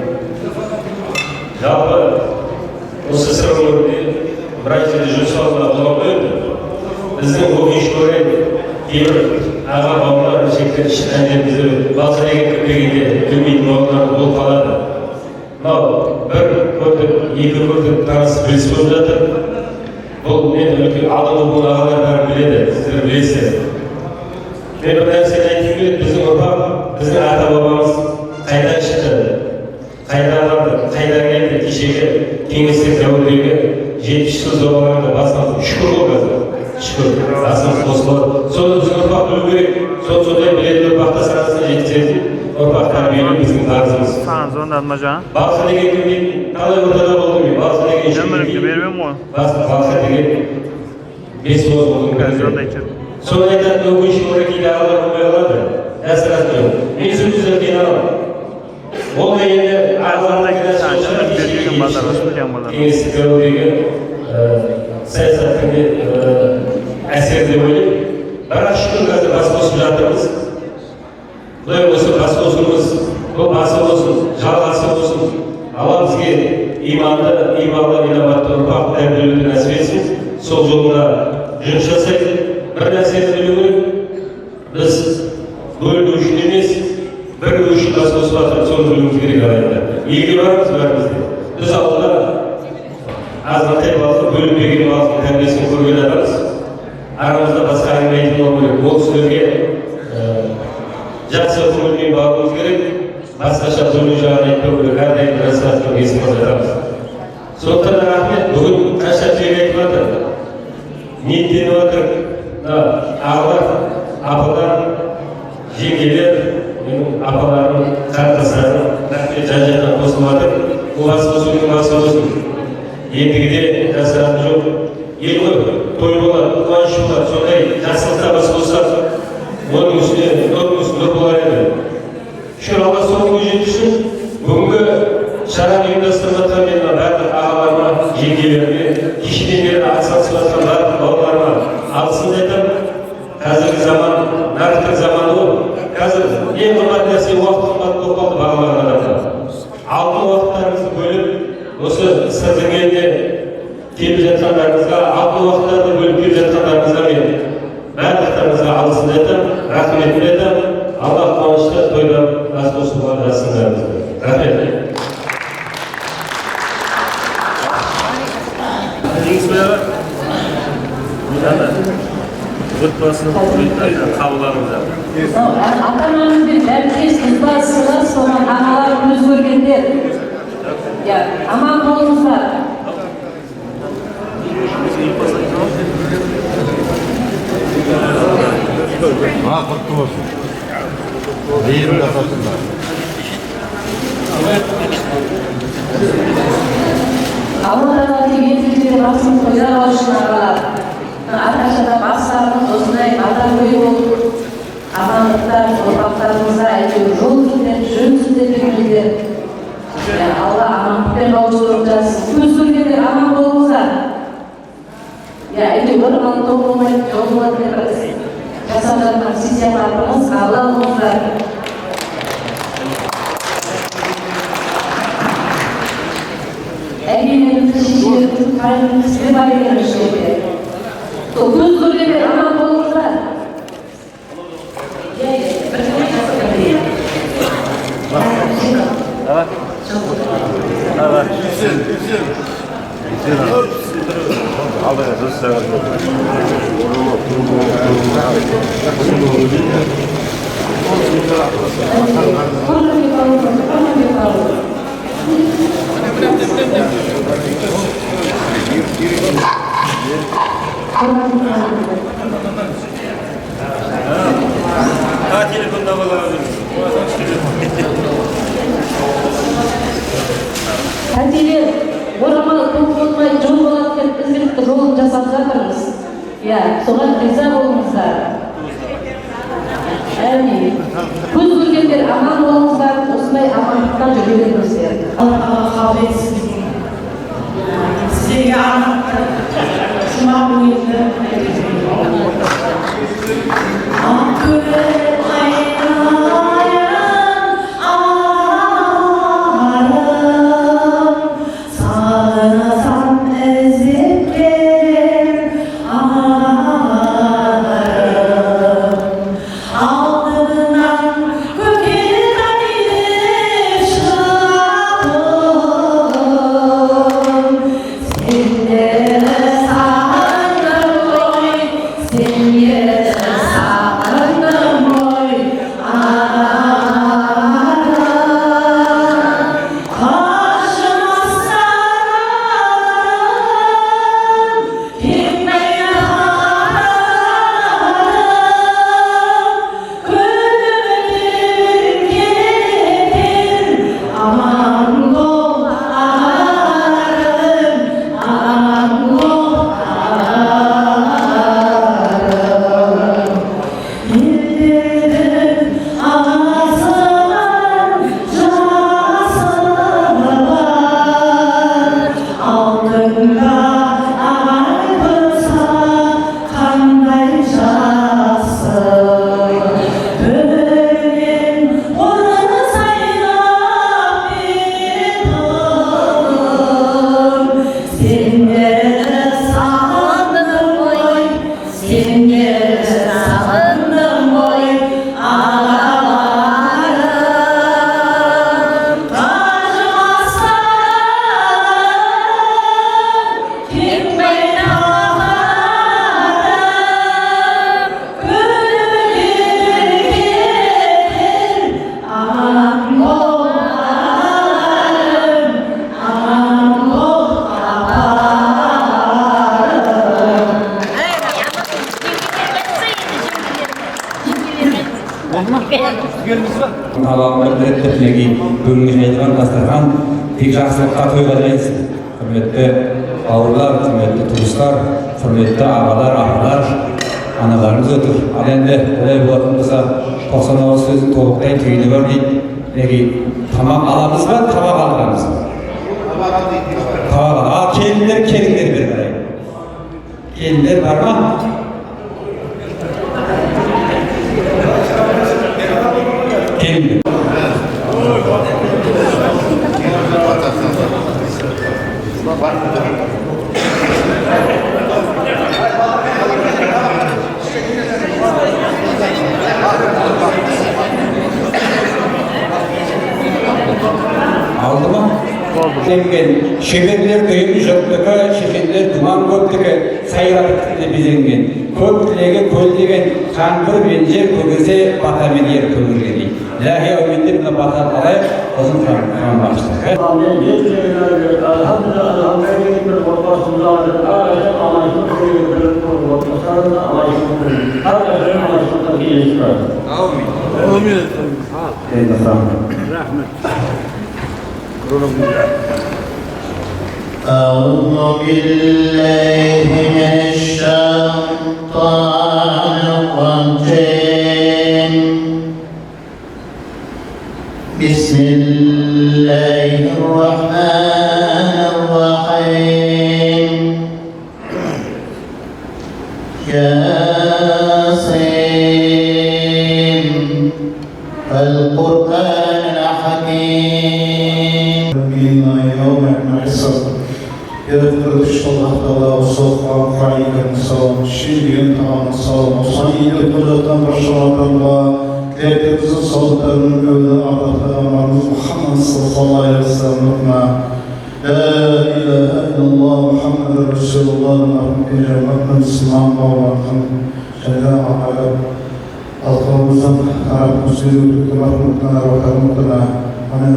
Жалпы осы сыр өңірінде братья Жүнісовна ұлы қойды. Біздің өкінішке орай кейбір аға бауырлар шектер әндерімізді балса деген кірмегенде білмейтін орындар болып қалады. Мынау бір көрдік, екі көрдік, танысып білісіп болып жатыр. Бұл мен үлкен алдыңғы бұл ағалар бәрі біледі, сіздер білесіздер. Мен бір нәрсені айтқым келеді, біздің ұрпақ, біздің ата-бабамыз қайдан шықты, қайдан барды, қайдан келді, кешегі кеңестік дәуірдегі 70 жыл зоғаларында басымыз шүкір бол қазір. Шүкір, басымыз қосылады. Соны біздің ұрпақ білу керек, сондай білетін ұрпақта санасына жеткізетін ұрпақ тәрбиелеу біздің парызымыз. Балқы деген кім? Талай ортада болдым мен. Балқы деген нөміріңді бермеймін ғой. Балқы деген 5 болдым. Соны айтатын өкінішке орай кейде ағалар болмай қалады. Әсірәтті. Мен сөзді кейін аламын. Ол да енді ағаларына кеңестік дәуірдегі саясаттың әсері деп ойлаймын. Бірақ шүкір қазір бас қосып жатырмыз. Құдай осы бас қосуымыз, бұл басы болсын, жалғасы болсын. Алла бізге иманды, иманды, инабатты ұрпақ тәрбиелеуді нәсіп етсін. Сол жолда жұмыс жасайық. Бір нәрсені білу керек. Біз бөліну үшін емес, бірігу үшін бас қосып жатырмыз, соны білуіміз керек ағайындар. Елге барамыз бәрімізде. Біз ауылда азғантай балқы, бөлінбеген балқының тәрбиесін көрген адамыз. Арамызда басқа әңгіме айтып болу керек. Ол кісілерге жақсы көңілмен бағуымыз керек. Басқаша бөлу жағын айтпау керек. Әрдайым насихаттың есін қозғатамыз. Сондықтан да рахмет. Бүгін қанша жер айтып жатыр. Ниеттеніп жатыр. Ағалар, апалар, жеңгелер, менің апаларым, қарындастарым, рахмет жан-жақтан қосылып жатыр. Бұл бас қосудың басы болсын. Ендігіде жасыратын жоқ. Ел ғой, той болады, қуаныш болады, сондай жақсылықта бас қосса, оның үстіне нұр болар еді. Шүкір Алла соңғы жеткізсін. Бүгінгі шараны ұйымдастырып жатқан мен барлық ағаларыма, жеңгелеріме, кешеден бері атсалысып жатқан барлық бауырларыма алғысымды айтамын. Қазіргі заман, нарықтық заман ол. Қазір ең қымбат нәрсе уақыт қымбат болып қалды бағалаған адамдар. Алтын уақыттарыңызды бөліп, осы сырдың еліне келіп жатқандарыңызға, алтын уақыттарды бөліп келіп жатқандарыңызға мен барлықтарыңызға алғысымды айтамын, рахметімді айтамын. Алла қуанышты тойда бас қосуға жазсындарыңызды. Рахмет. Отбасының қабылдарыңыз жатыр. Ата-анамызбен бәріміз ізбасылар, соған ағалар көз көргендер. Аман болыңыздар. Құтты болсын. Бейірім жасасындар. Алладағы тегендіктері басын қойдар үшін ағалар. Арқашада бастарының осындай адам ой болып, амандықтар, ұрпақтарымызға әйтеуір жол сілтеп, жөн сілтепеңіздер. Алла амандықпен қауыштырып жатсын. Көз көргендер аман болыңыздар. Әйтеуір антон болмайды, жол болады деп жасап жатқан системаларымыз қабыл алыңыздар. Әкелерімізді, шешелерімізді, қайырымызды бар екен ішінде. Көз көргендер аман болыңыздар. Telefonda Пәтерлер орамал толтырылмай жол болады деп ізгілікті жолын жасап жатырмыз. Соған риза болыңыздар. Әмин. Көз көргендер аман болыңыздар, осындай амандықта жүре беріңіздер. Аллаға қабыл етсін. Сізге амандық, жұмақ ойынды. Allah'ın reddetmegi, bugünkü heyecan dastırgan, tek жақсылыққа toyga dayısın. Hürmetli ağırlar, hürmetli turistlar, hürmetli ağalar, ağalar, analarımız otur. Al endi, olay bulatımıza 99 sözün toluqtay tüyünü var deyip, negi tamak alamız var, tamak alırımız var. Tamak alır. Kelinler bir garay. Kelinler var mı? Kelinler. Aldı mı? Dengen, şeberler köyümü jörtlüke, şekenler duman köptüke, sayratıklı bizengen. Köp tilege köl degen, kankır benjer kögese batamen yer kögürgeni. Lahi ömünde buna batar alay, ozun kan başlar. أعوذ بالله من الشيطان الرجيم بسم الله الرحمن الرحيم ياسين والقرآن الحكيم بما يوم العصر يذكر الله تعالى وصفا عليكم السلام شيئا تعالى السلام وصيد كلتا بشرة الله كيف صوت المولى محمد صلى الله عليه وسلم لا إله إلا الله محمد رسول الله نحن جمعنا الإسلام ورحمة شجاع على القوم عرب مسلمين كمرمتنا وحرمتنا أنا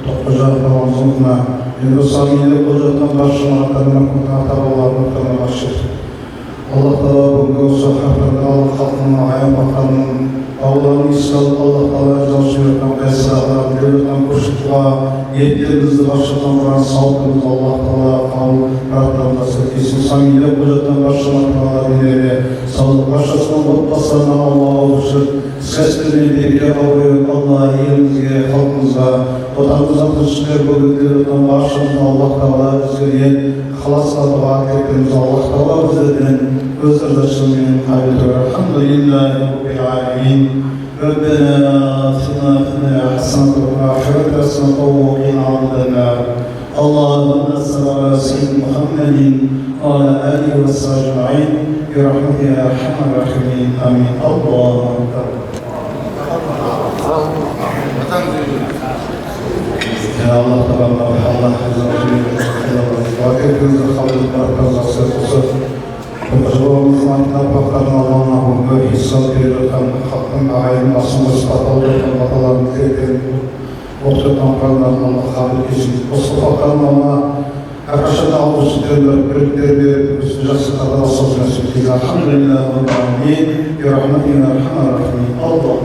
تقجرنا وعظمنا إن صلينا قجرنا بشرنا كنا تعالى الله مكرم الشيخ الله تعالى بقول صحة الله خلقنا عيا مقام Allah'ın inşallah Allah Teala çalışıyor kan kaysalar, devletten koştukla yettiğimizde başlatan varan sağlıkımız Allah Teala kabul rahatlanması kesin samimiyle kocatan başlamakla ileri sağlık başlasına batmasına Allah oluşur. Seslerini bir alıyor Allah yerimizge, halkımıza, vatanımızdan kışkır bölükleri vatan başlasına Allah Teala bizlere halasla dua ettiğimiz Allah Teala bizlerden özler açılmayan kaybediyor. Elhamdülillahi Rabbil alemin. ربنا آتنا في الدنيا حسنة وفي الآخرة حسنة وقنا عذاب النار اللهم صل على سيدنا محمد وعلى آله وصحبه أجمعين برحمتك يا أرحم الراحمين آمين اللهم يا الله تبارك الله عز وجل وكيف خلق بركة Kemana bahkan Allah'ın bu hissat verirken hakkın ayın asıl ispatlarken bataların tepkin ortadan kalan Allah kabul etsin. O sıfatların ona arkadaşlar aldığı derler birlikleri üstücası kadar asıl nasip. Elhamdülillah ve amin. Bi rahmetine erhamer rahim. Allah.